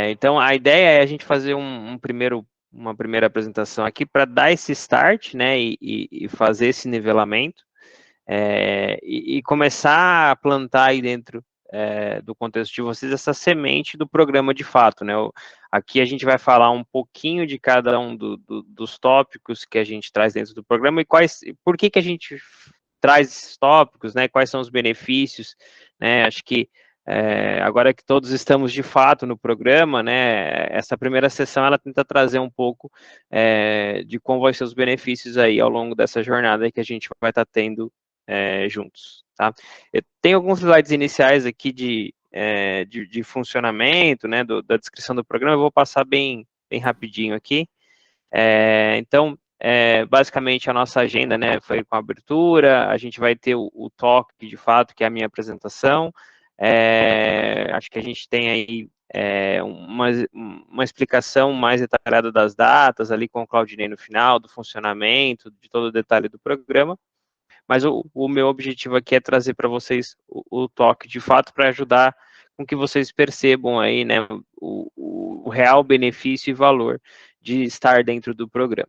Então, a ideia é a gente fazer uma primeira apresentação aqui para dar esse start, né, e fazer esse nivelamento, e começar a plantar aí dentro do contexto de vocês essa semente do programa de fato, né? Aqui a gente vai falar um pouquinho de cada um dos tópicos que a gente traz dentro do programa e por que a gente traz esses tópicos, né? Quais são os benefícios, né? Acho que agora que todos estamos de fato no programa, né? Essa primeira sessão ela tenta trazer um pouco de como vai ser os benefícios aí ao longo dessa jornada que a gente vai estar tendo juntos, tá? Eu tenho alguns slides iniciais aqui de funcionamento, né, da descrição do programa, eu vou passar bem rapidinho aqui. Então, basicamente a nossa agenda, né, foi com a abertura, a gente vai ter o talk, de fato, que é a minha apresentação, acho que a gente tem aí uma explicação mais detalhada das datas, ali com o Claudinei no final, do funcionamento, de todo o detalhe do programa, mas o meu objetivo aqui é trazer para vocês o toque de fato para ajudar com que vocês percebam aí, né, o real benefício e valor de estar dentro do programa.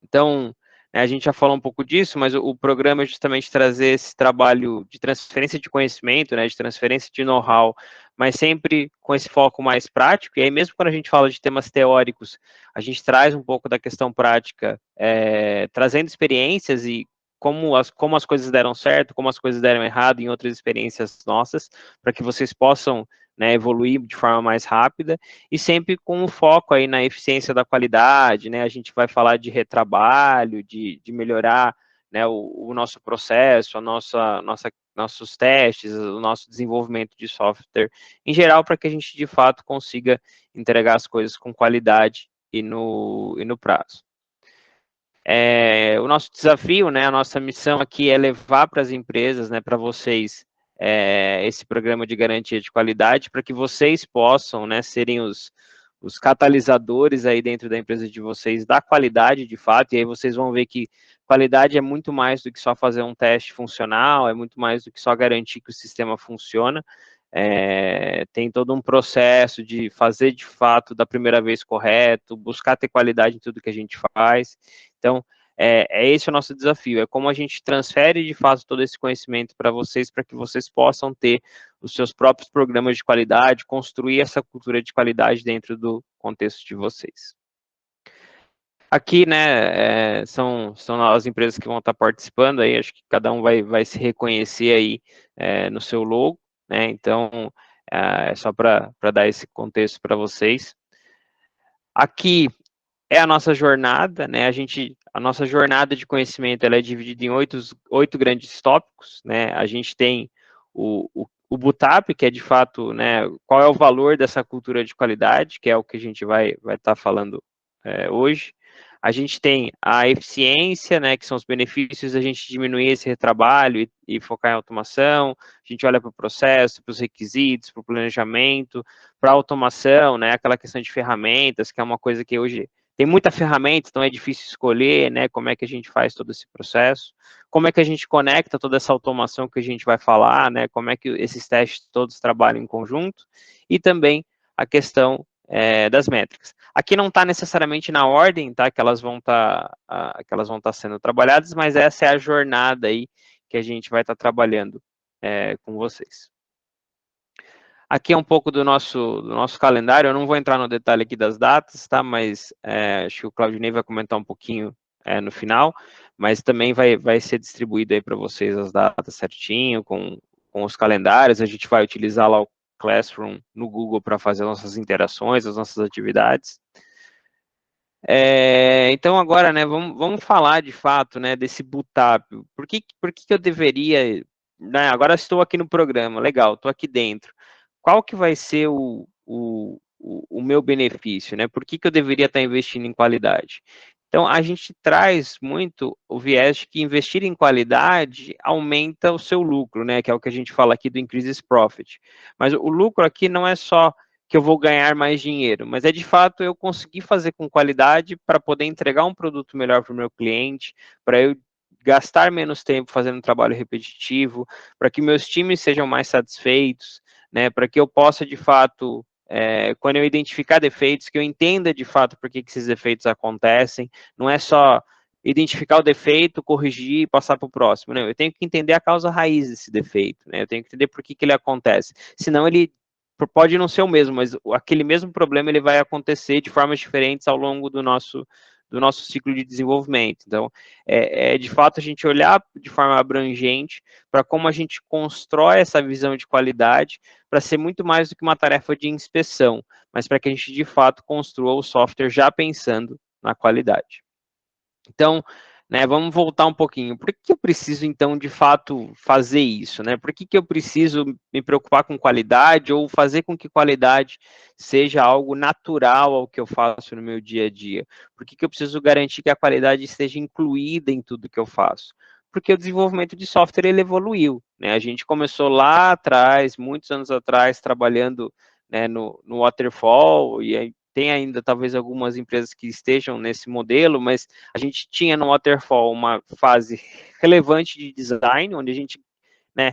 Então, a gente já falou um pouco disso, mas o programa é justamente trazer esse trabalho de transferência de conhecimento, né, de transferência de know-how, mas sempre com esse foco mais prático, e aí mesmo quando a gente fala de temas teóricos, a gente traz um pouco da questão prática, trazendo experiências e como as coisas deram certo, como as coisas deram errado em outras experiências nossas, para que vocês possam, né, evoluir de forma mais rápida, e sempre com um foco aí na eficiência da qualidade, né, a gente vai falar de retrabalho, de melhorar, né, o nosso processo, nossos testes, o nosso desenvolvimento de software, em geral, para que a gente, de fato, consiga entregar as coisas com qualidade e no prazo. O nosso desafio, né, a nossa missão aqui é levar para as empresas, né, para vocês, esse programa de garantia de qualidade, para que vocês possam, né, serem os catalisadores aí dentro da empresa de vocês da qualidade de fato, e aí vocês vão ver que qualidade é muito mais do que só fazer um teste funcional, é muito mais do que só garantir que o sistema funciona, tem todo um processo de fazer de fato da primeira vez correto, buscar ter qualidade em tudo que a gente faz. Então, esse o nosso desafio, é como a gente transfere de fato todo esse conhecimento para que vocês possam ter os seus próprios programas de qualidade, construir essa cultura de qualidade dentro do contexto de vocês. Aqui, né, são as empresas que vão estar participando aí, acho que cada um vai se reconhecer aí no seu logo, né, então, é só para dar esse contexto para vocês. Aqui é a nossa jornada, né, a nossa jornada de conhecimento, ela é dividida em oito grandes tópicos, né, a gente tem o BUTAP, que é de fato, né, qual é o valor dessa cultura de qualidade, que é o que a gente vai estar falando hoje. A gente tem a eficiência, né, que são os benefícios da gente diminuir esse retrabalho e focar em automação. A gente olha para o processo, para os requisitos, para o planejamento, para a automação, né, aquela questão de ferramentas, que é uma coisa que hoje tem muita ferramenta, então é difícil escolher, né, como é que a gente faz todo esse processo, como é que a gente conecta toda essa automação que a gente vai falar, né, como é que esses testes todos trabalham em conjunto, e também a questão das métricas. Aqui não está necessariamente na ordem, tá, que elas vão estar sendo trabalhadas, mas essa é a jornada aí que a gente vai estar trabalhando com vocês. Aqui é um pouco do nosso calendário, eu não vou entrar no detalhe aqui das datas, tá, mas acho que o Claudinei vai comentar um pouquinho no final, mas também vai ser distribuído aí para vocês as datas certinho, com os calendários, a gente vai utilizar lá o Classroom no Google para fazer nossas interações, as nossas atividades. Então agora, né, vamos falar de fato, né, desse BUTAP. Por que eu deveria, né, agora estou aqui no programa, legal, estou aqui dentro. Qual que vai ser o meu benefício, né? Por que eu deveria estar investindo em qualidade? Então, a gente traz muito o viés de que investir em qualidade aumenta o seu lucro, né? Que é o que a gente fala aqui do increases profit. Mas o lucro aqui não é só que eu vou ganhar mais dinheiro, mas é de fato eu conseguir fazer com qualidade para poder entregar um produto melhor para o meu cliente, para eu gastar menos tempo fazendo um trabalho repetitivo, para que meus times sejam mais satisfeitos, né, para que eu possa de fato quando eu identificar defeitos, que eu entenda de fato por que esses defeitos acontecem, não é só identificar o defeito, corrigir e passar para o próximo, não, eu tenho que entender a causa raiz desse defeito, né, eu tenho que entender por que ele acontece, senão ele pode não ser o mesmo, mas aquele mesmo problema ele vai acontecer de formas diferentes ao longo do nosso ciclo de desenvolvimento. Então, de fato a gente olhar de forma abrangente para como a gente constrói essa visão de qualidade para ser muito mais do que uma tarefa de inspeção, mas para que a gente de fato construa o software já pensando na qualidade. Então, né, vamos voltar um pouquinho. Por que eu preciso, então, de fato, fazer isso? Né? Por que eu preciso me preocupar com qualidade ou fazer com que qualidade seja algo natural ao que eu faço no meu dia a dia? Por que eu preciso garantir que a qualidade esteja incluída em tudo que eu faço? Porque o desenvolvimento de software, ele evoluiu. Né? A gente começou lá atrás, muitos anos atrás, trabalhando, né, no waterfall, e aí tem ainda talvez algumas empresas que estejam nesse modelo, mas a gente tinha no Waterfall uma fase relevante de design, onde a gente, né,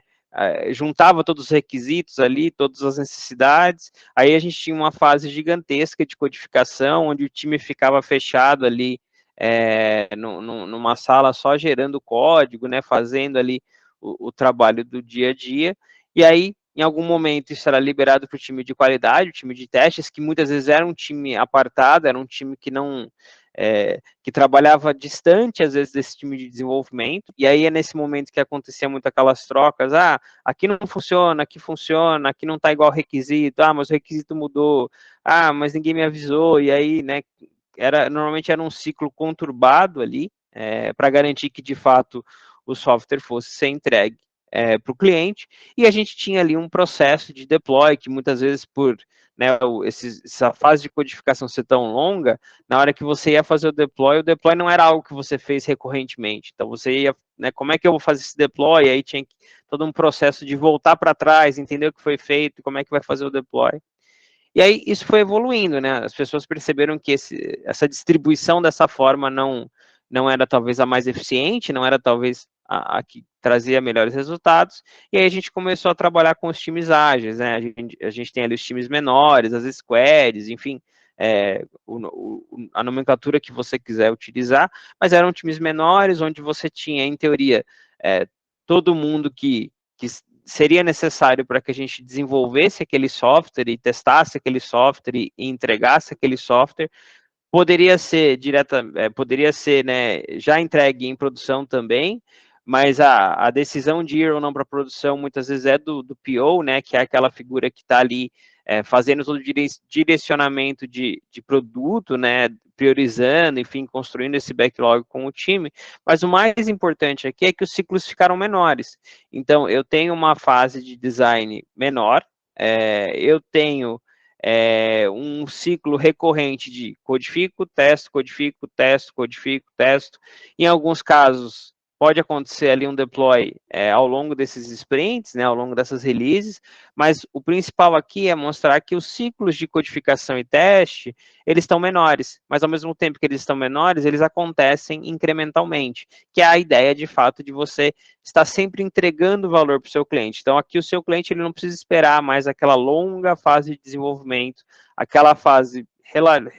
juntava todos os requisitos ali, todas as necessidades, aí a gente tinha uma fase gigantesca de codificação, onde o time ficava fechado ali, numa sala só gerando código, né, fazendo ali o trabalho do dia a dia, e aí em algum momento isso era liberado para o time de qualidade, o time de testes, que muitas vezes era um time apartado, era um time que não, que trabalhava distante, às vezes, desse time de desenvolvimento, e aí é nesse momento que acontecia muito aquelas trocas, aqui não funciona, aqui não está igual requisito, mas o requisito mudou, mas ninguém me avisou, e aí, né, normalmente era um ciclo conturbado ali, para garantir que, de fato, o software fosse ser entregue para o cliente, e a gente tinha ali um processo de deploy, que muitas vezes por, né, essa fase de codificação ser tão longa, na hora que você ia fazer o deploy não era algo que você fez recorrentemente, então você ia, né, como é que eu vou fazer esse deploy, aí tinha todo um processo de voltar para trás, entender o que foi feito, como é que vai fazer o deploy. E aí isso foi evoluindo, né? As pessoas perceberam que essa distribuição dessa forma não era talvez a mais eficiente, não era talvez a que trazia melhores resultados, e aí a gente começou a trabalhar com os times ágeis, né? A gente tem ali os times menores, as squads, enfim, a nomenclatura que você quiser utilizar, mas eram times menores, onde você tinha, em teoria, todo mundo que seria necessário para que a gente desenvolvesse aquele software e testasse aquele software e entregasse aquele software, poderia ser poderia ser, né, já entregue em produção também, mas a decisão de ir ou não para a produção muitas vezes é do PO, né, que é aquela figura que está ali fazendo todo o direcionamento de produto, né, priorizando, enfim, construindo esse backlog com o time, mas o mais importante aqui é que os ciclos ficaram menores. Então, eu tenho uma fase de design menor, eu tenho um ciclo recorrente de codifico, testo, codifico, testo, codifico, testo. Em alguns casos, pode acontecer ali um deploy ao longo desses sprints, né, ao longo dessas releases, mas o principal aqui é mostrar que os ciclos de codificação e teste, eles estão menores, mas ao mesmo tempo que eles estão menores, eles acontecem incrementalmente, que é a ideia, de fato, de você estar sempre entregando valor para o seu cliente. Então, aqui o seu cliente ele não precisa esperar mais aquela longa fase de desenvolvimento, aquela fase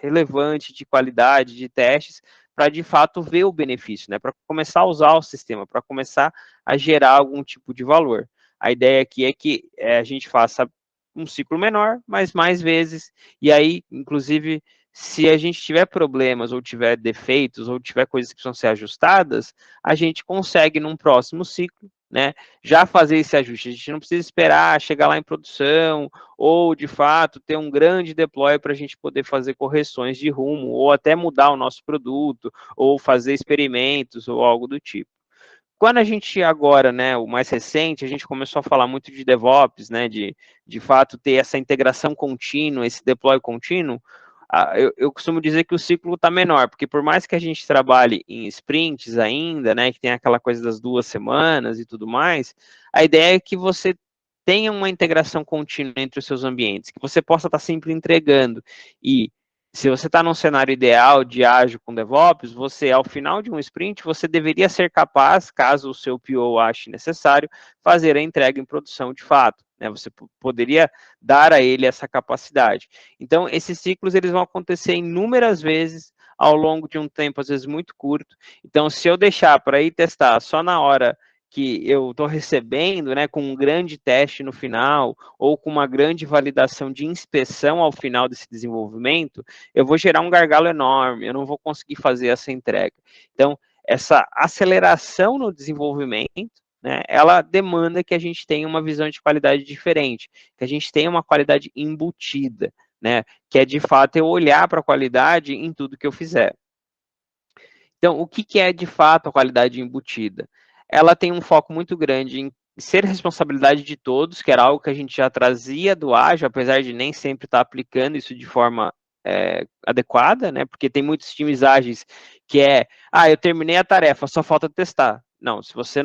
relevante de qualidade, de testes, para de fato ver o benefício, né? Para começar a usar o sistema, para começar a gerar algum tipo de valor. A ideia aqui é que a gente faça um ciclo menor, mas mais vezes, e aí, inclusive, se a gente tiver problemas, ou tiver defeitos, ou tiver coisas que precisam ser ajustadas, a gente consegue, num próximo ciclo, né, já fazer esse ajuste. A gente não precisa esperar chegar lá em produção, ou, de fato, ter um grande deploy para a gente poder fazer correções de rumo, ou até mudar o nosso produto, ou fazer experimentos, ou algo do tipo. Quando a gente agora, né, o mais recente, a gente começou a falar muito de DevOps, né, de fato ter essa integração contínua, esse deploy contínuo, eu costumo dizer que o ciclo está menor, porque por mais que a gente trabalhe em sprints ainda, né, que tem aquela coisa das 2 semanas e tudo mais, a ideia é que você tenha uma integração contínua entre os seus ambientes, que você possa estar sempre entregando, e Se você está num cenário ideal de ágil com DevOps, você, ao final de um sprint, você deveria ser capaz, caso o seu PO ache necessário, fazer a entrega em produção de fato. Né? Você poderia dar a ele essa capacidade. Então, esses ciclos eles vão acontecer inúmeras vezes ao longo de um tempo, às vezes, muito curto. Então, se eu deixar para ir testar só na hora que eu estou recebendo, né, com um grande teste no final, ou com uma grande validação de inspeção ao final desse desenvolvimento, eu vou gerar um gargalo enorme, eu não vou conseguir fazer essa entrega. Então, essa aceleração no desenvolvimento, né, ela demanda que a gente tenha uma visão de qualidade diferente, que a gente tenha uma qualidade embutida, né, que é de fato eu olhar para a qualidade em tudo que eu fizer. Então, o que é de fato a qualidade embutida? Ela tem um foco muito grande em ser responsabilidade de todos, que era algo que a gente já trazia do ágil, apesar de nem sempre estar aplicando isso de forma adequada, né? Porque tem muitos times ágeis que eu terminei a tarefa, só falta testar. Não, se você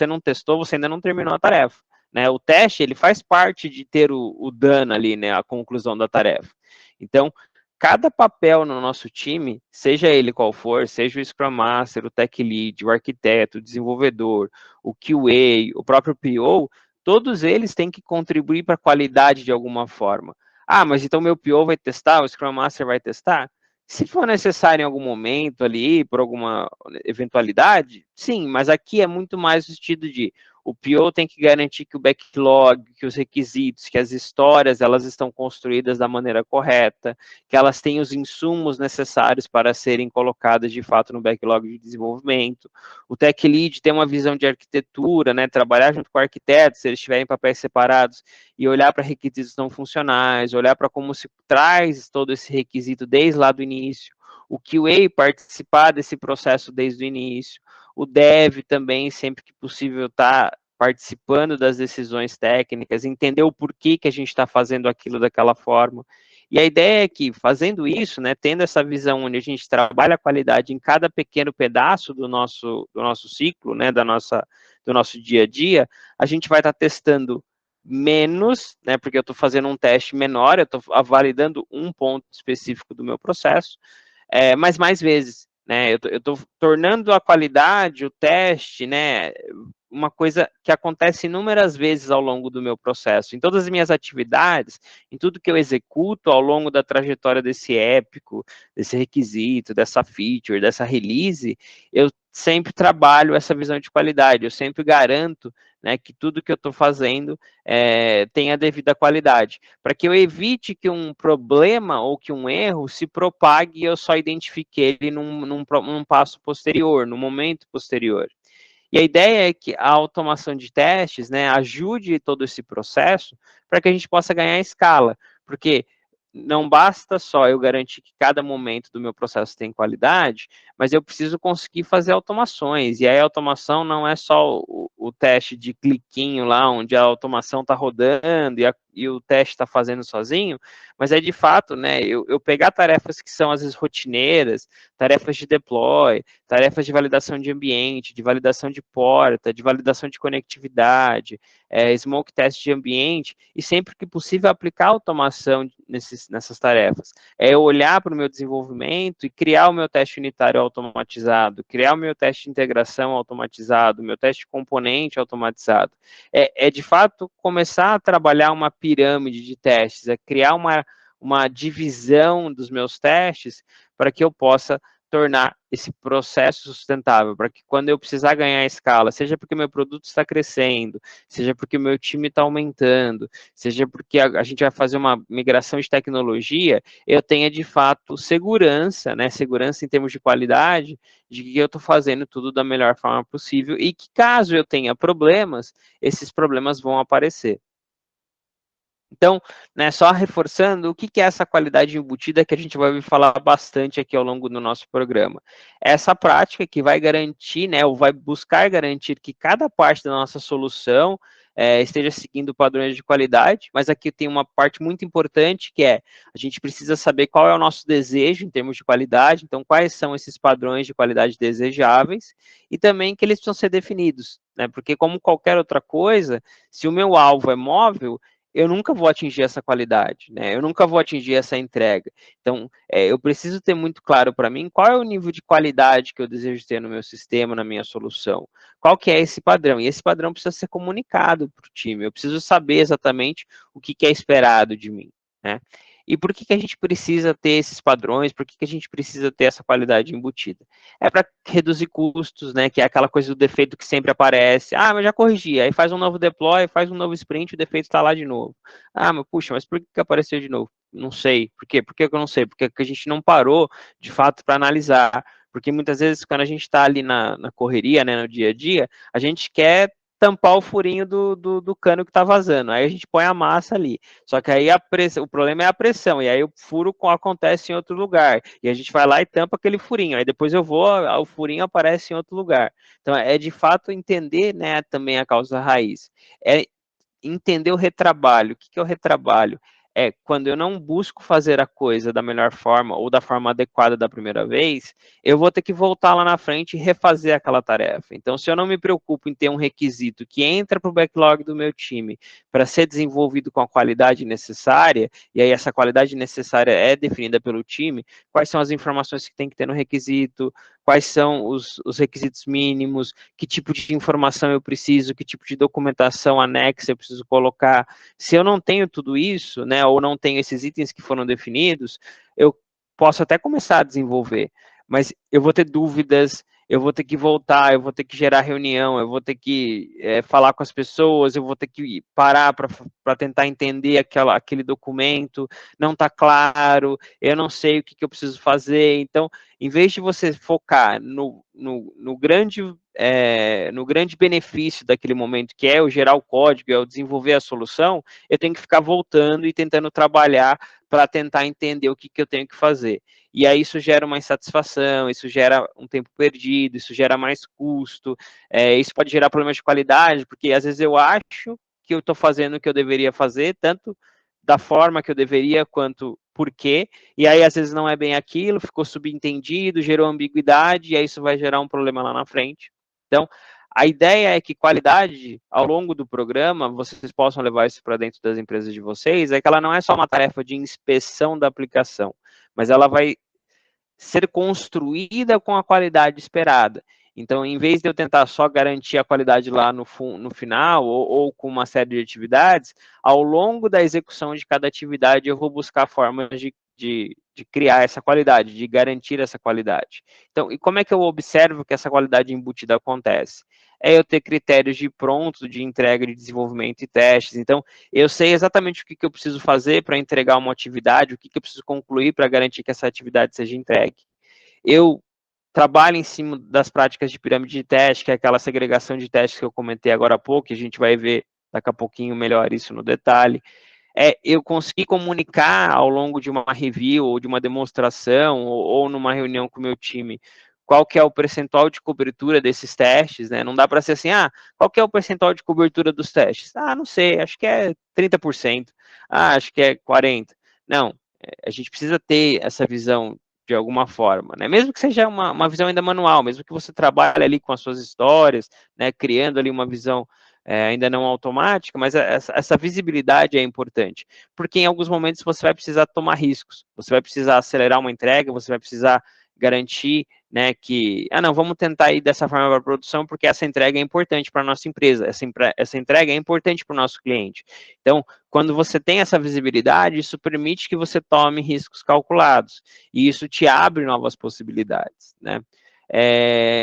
não testou, você ainda não terminou a tarefa. Né? O teste ele faz parte de ter o done ali, né? A conclusão da tarefa. Então, cada papel no nosso time, seja ele qual for, seja o Scrum Master, o Tech Lead, o arquiteto, o desenvolvedor, o QA, o próprio PO, todos eles têm que contribuir para a qualidade de alguma forma. Ah, mas então meu PO vai testar, o Scrum Master vai testar? Se for necessário em algum momento ali, por alguma eventualidade, sim, mas aqui é muito mais o sentido de o PO tem que garantir que o backlog, que os requisitos, que as histórias, elas estão construídas da maneira correta, que elas têm os insumos necessários para serem colocadas de fato no backlog de desenvolvimento. O Tech Lead tem uma visão de arquitetura, né, trabalhar junto com o arquiteto, se eles estiverem em papéis separados, e olhar para requisitos não funcionais, olhar para como se traz todo esse requisito desde lá do início. O QA participar desse processo desde o início. O Dev também, sempre que possível, está participando das decisões técnicas, entender o porquê que a gente está fazendo aquilo daquela forma. E a ideia é que, fazendo isso, né, tendo essa visão onde a gente trabalha a qualidade em cada pequeno pedaço do nosso ciclo, né, do nosso dia a dia, a gente vai estar testando menos, né, porque eu estou fazendo um teste menor, eu estou validando um ponto específico do meu processo, mas mais vezes, né, eu estou tornando a qualidade, o teste, né, uma coisa que acontece inúmeras vezes ao longo do meu processo. Em todas as minhas atividades, em tudo que eu executo ao longo da trajetória desse épico, desse requisito, dessa feature, dessa release, eu sempre trabalho essa visão de qualidade, eu sempre garanto, né, que tudo que eu estou fazendo tenha a devida qualidade, para que eu evite que um problema ou que um erro se propague e eu só identifique ele num passo posterior, num momento posterior. E a ideia é que a automação de testes, né, ajude todo esse processo para que a gente possa ganhar escala, porque não basta só eu garantir que cada momento do meu processo tem qualidade, mas eu preciso conseguir fazer automações. E aí a automação não é só o teste de cliquinho lá, onde a automação está rodando e o teste está fazendo sozinho, mas é de fato, né, eu pegar tarefas que são às vezes rotineiras, tarefas de deploy, tarefas de validação de ambiente, de validação de porta, de validação de conectividade, smoke test de ambiente, e sempre que possível aplicar automação nessas tarefas. É olhar para o meu desenvolvimento e criar o meu teste unitário automatizado, criar o meu teste de integração automatizado, o meu teste de componente automatizado. É de fato começar a trabalhar uma pirâmide de testes, é criar uma divisão dos meus testes para que eu possa tornar esse processo sustentável, para que quando eu precisar ganhar escala, seja porque meu produto está crescendo, seja porque o meu time está aumentando, seja porque a gente vai fazer uma migração de tecnologia, eu tenha de fato segurança, né? Segurança em termos de qualidade, de que eu estou fazendo tudo da melhor forma possível e que caso eu tenha problemas, esses problemas vão aparecer. Então, né, só reforçando, o que é essa qualidade embutida que a gente vai falar bastante aqui ao longo do nosso programa? Essa prática que vai garantir, né, ou vai buscar garantir que cada parte da nossa solução esteja seguindo padrões de qualidade, mas aqui tem uma parte muito importante que a gente precisa saber qual é o nosso desejo em termos de qualidade, então quais são esses padrões de qualidade desejáveis, e também que eles precisam ser definidos, né, porque como qualquer outra coisa, se o meu alvo é móvel, eu nunca vou atingir essa qualidade, né? Eu nunca vou atingir essa entrega. Então, eu preciso ter muito claro para mim qual é o nível de qualidade que eu desejo ter no meu sistema, na minha solução. Qual que é esse padrão? E esse padrão precisa ser comunicado para o time. Eu preciso saber exatamente o que é esperado de mim, né? E por que a gente precisa ter esses padrões? Por que a gente precisa ter essa qualidade embutida? É para reduzir custos, né? Que é aquela coisa do defeito que sempre aparece. Ah, mas já corrigi. Aí faz um novo deploy, faz um novo sprint, o defeito está lá de novo. Ah, mas puxa, mas por que apareceu de novo? Não sei. Por quê? Por que eu não sei? Porque a gente não parou, de fato, para analisar. Porque muitas vezes, quando a gente está ali na correria, né, no dia a dia, a gente quer tampar o furinho do cano que está vazando. Aí a gente põe a massa ali. Só que aí o problema é a pressão, e aí o furo acontece em outro lugar. E a gente vai lá e tampa aquele furinho. Aí depois o furinho aparece em outro lugar. Então é de fato entender, né, também a causa raiz. É entender o retrabalho. O que é o retrabalho? É quando eu não busco fazer a coisa da melhor forma ou da forma adequada da primeira vez, eu vou ter que voltar lá na frente e refazer aquela tarefa. Então, se eu não me preocupo em ter um requisito que entra para o backlog do meu time para ser desenvolvido com a qualidade necessária, e aí essa qualidade necessária é definida pelo time, quais são as informações que tem que ter no requisito, quais são os requisitos mínimos, que tipo de informação eu preciso, que tipo de documentação anexa eu preciso colocar. Se eu não tenho tudo isso, né, ou não tenho esses itens que foram definidos, eu posso até começar a desenvolver, mas eu vou ter dúvidas, eu vou ter que voltar, eu vou ter que gerar reunião, eu vou ter que falar com as pessoas, eu vou ter que parar para tentar entender aquele documento, não está claro, eu não sei o que eu preciso fazer. Então, em vez de você focar no grande benefício daquele momento, que é o gerar o código, é o desenvolver a solução, eu tenho que ficar voltando e tentando trabalhar para tentar entender o que eu tenho que fazer. E aí isso gera uma insatisfação, isso gera um tempo perdido, isso gera mais custo, isso pode gerar problemas de qualidade, porque às vezes eu acho que eu estou fazendo o que eu deveria fazer, tanto da forma que eu deveria, quanto por quê, e aí às vezes não é bem aquilo, ficou subentendido, gerou ambiguidade, e aí isso vai gerar um problema lá na frente. Então, a ideia é que qualidade, ao longo do programa, vocês possam levar isso para dentro das empresas de vocês, é que ela não é só uma tarefa de inspeção da aplicação, mas ela vai ser construída com a qualidade esperada. Então, em vez de eu tentar só garantir a qualidade lá no final, ou com uma série de atividades, ao longo da execução de cada atividade, eu vou buscar formas de criar essa qualidade, de garantir essa qualidade. Então, e como é que eu observo que essa qualidade embutida acontece? É eu ter critérios de pronto, de entrega, de desenvolvimento e testes. Então, eu sei exatamente o que eu preciso fazer para entregar uma atividade, o que eu preciso concluir para garantir que essa atividade seja entregue. Eu trabalho em cima das práticas de pirâmide de teste, que é aquela segregação de testes que eu comentei agora há pouco, que a gente vai ver daqui a pouquinho melhor isso no detalhe. Eu consegui comunicar ao longo de uma review, ou de uma demonstração, ou numa reunião com o meu time, qual que é o percentual de cobertura desses testes, né? Não dá para ser assim, qual que é o percentual de cobertura dos testes? Não sei, acho que é 30%, acho que é 40%. Não, a gente precisa ter essa visão de alguma forma, né? Mesmo que seja uma visão ainda manual, mesmo que você trabalhe ali com as suas histórias, né? Criando ali uma visão ainda não automática, mas essa visibilidade é importante, porque em alguns momentos você vai precisar tomar riscos, você vai precisar acelerar uma entrega, você vai precisar garantir, né, que, não, vamos tentar ir dessa forma para a produção, porque essa entrega é importante para a nossa empresa, essa entrega é importante para o nosso cliente. Então, quando você tem essa visibilidade, isso permite que você tome riscos calculados, e isso te abre novas possibilidades, né.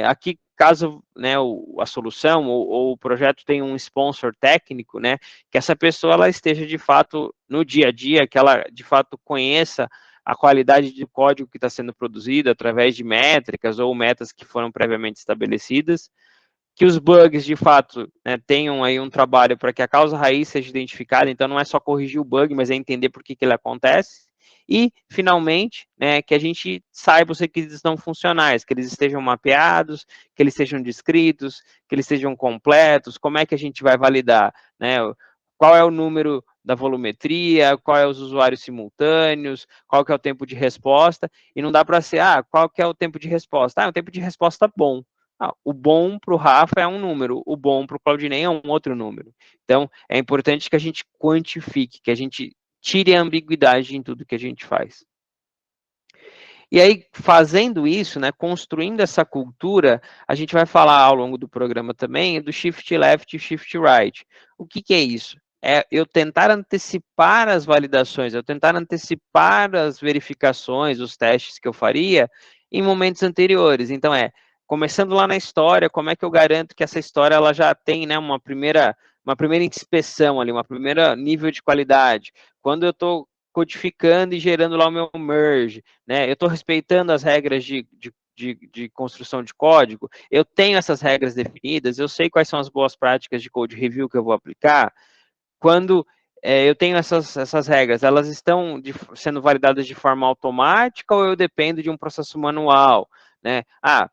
Aqui, caso, né, a solução ou o projeto tenha um sponsor técnico, né, que essa pessoa ela esteja de fato no dia a dia, que ela de fato conheça a qualidade de código que está sendo produzido através de métricas ou metas que foram previamente estabelecidas, que os bugs, de fato, né, tenham aí um trabalho para que a causa raiz seja identificada, então não é só corrigir o bug, mas é entender por que ele acontece, e, finalmente, né, que a gente saiba os requisitos não funcionais, que eles estejam mapeados, que eles sejam descritos, que eles sejam completos, como é que a gente vai validar, né, qual é o número da volumetria, qual é os usuários simultâneos, qual que é o tempo de resposta, e não dá para ser, qual que é o tempo de resposta? O tempo de resposta bom. O bom para o Rafa é um número, o bom para o Claudinei é um outro número. Então, é importante que a gente quantifique, que a gente tire a ambiguidade em tudo que a gente faz. E aí, fazendo isso, né, construindo essa cultura, a gente vai falar ao longo do programa também do shift left e shift right. O que é isso? É eu tentar antecipar as validações, eu tentar antecipar as verificações, os testes que eu faria em momentos anteriores. Então, começando lá na história, como é que eu garanto que essa história ela já tem, né, uma primeira inspeção ali, uma primeira nível de qualidade. Quando eu estou codificando e gerando lá o meu merge, né? Eu estou respeitando as regras de construção de código, eu tenho essas regras definidas, eu sei quais são as boas práticas de code review que eu vou aplicar. Quando eu tenho essas regras, elas estão sendo validadas de forma automática ou eu dependo de um processo manual? Né?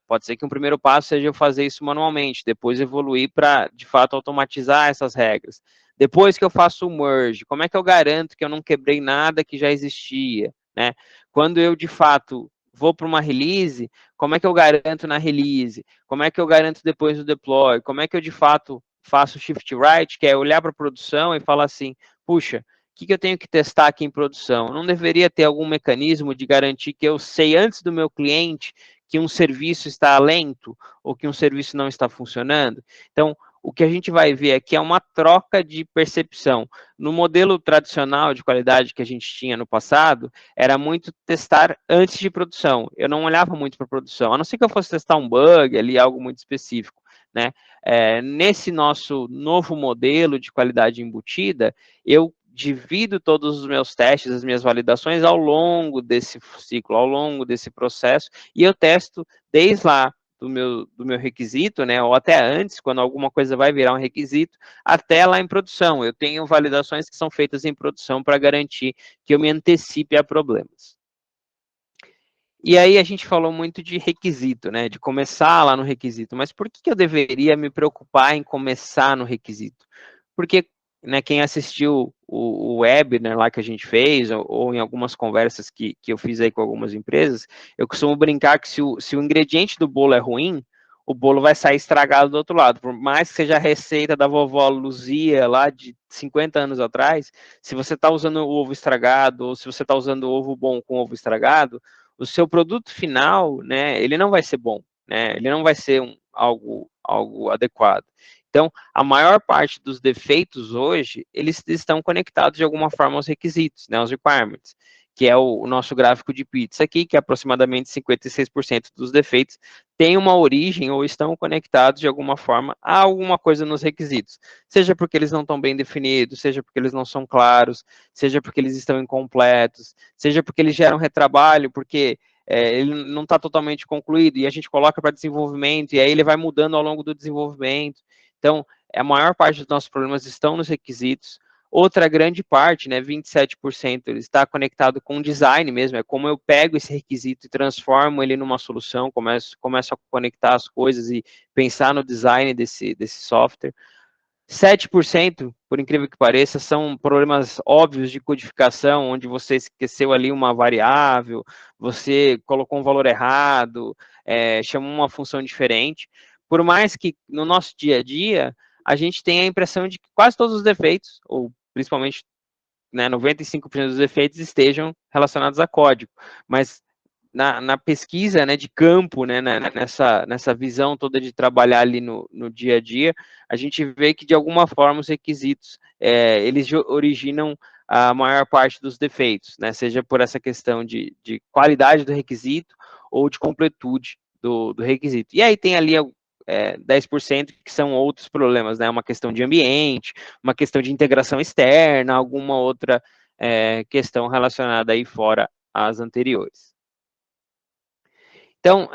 Pode ser que um primeiro passo seja eu fazer isso manualmente, depois evoluir para, de fato, automatizar essas regras. Depois que eu faço o merge, como é que eu garanto que eu não quebrei nada que já existia? Né? Quando eu, de fato, vou para uma release, como é que eu garanto na release? Como é que eu garanto depois do deploy? Como é que eu, de fato, faço shift right, que é olhar para a produção e falar assim, puxa, o que eu tenho que testar aqui em produção? Não deveria ter algum mecanismo de garantir que eu sei antes do meu cliente que um serviço está lento ou que um serviço não está funcionando? Então, o que a gente vai ver aqui é uma troca de percepção. No modelo tradicional de qualidade que a gente tinha no passado, era muito testar antes de produção. Eu não olhava muito para produção, a não ser que eu fosse testar um bug ali, algo muito específico, né? Nesse nosso novo modelo de qualidade embutida, eu divido todos os meus testes, as minhas validações ao longo desse ciclo, ao longo desse processo, e eu testo desde lá do meu requisito, né, ou até antes, quando alguma coisa vai virar um requisito, até lá em produção. Eu tenho validações que são feitas em produção para garantir que eu me antecipe a problemas. E aí a gente falou muito de requisito, né? De começar lá no requisito. Mas por que eu deveria me preocupar em começar no requisito? Porque, né, quem assistiu o webinar lá que a gente fez, ou em algumas conversas que eu fiz aí com algumas empresas, eu costumo brincar que se o ingrediente do bolo é ruim, o bolo vai sair estragado do outro lado. Por mais que seja a receita da vovó Luzia lá de 50 anos atrás, se você está usando o ovo estragado, ou se você está usando o ovo bom com ovo estragado, o seu produto final, né, ele não vai ser bom, né, ele não vai ser algo adequado. Então, a maior parte dos defeitos hoje, eles estão conectados de alguma forma aos requisitos, né, aos requirements, que é o nosso gráfico de pizza aqui, que é aproximadamente 56% dos defeitos têm uma origem ou estão conectados de alguma forma a alguma coisa nos requisitos, seja porque eles não estão bem definidos, seja porque eles não são claros, seja porque eles estão incompletos, seja porque eles geram retrabalho, porque ele não está totalmente concluído, e a gente coloca para desenvolvimento, e aí ele vai mudando ao longo do desenvolvimento. Então, a maior parte dos nossos problemas estão nos requisitos. Outra grande parte, né, 27%, ele está conectado com design mesmo, é como eu pego esse requisito e transformo ele numa solução, começo a conectar as coisas e pensar no design desse software. 7%, por incrível que pareça, são problemas óbvios de codificação, onde você esqueceu ali uma variável, você colocou um valor errado, chamou uma função diferente. Por mais que no nosso dia a dia, a gente tenha a impressão de que quase todos os defeitos, ou principalmente, né, 95% dos defeitos estejam relacionados a código, mas na pesquisa, né, de campo, né, nessa visão toda de trabalhar ali no dia a dia, a gente vê que, de alguma forma, os requisitos, eles originam a maior parte dos defeitos, né, seja por essa questão de qualidade do requisito ou de completude do requisito. E aí tem ali 10% que são outros problemas, né, uma questão de ambiente, uma questão de integração externa, alguma outra questão relacionada aí fora às anteriores. Então,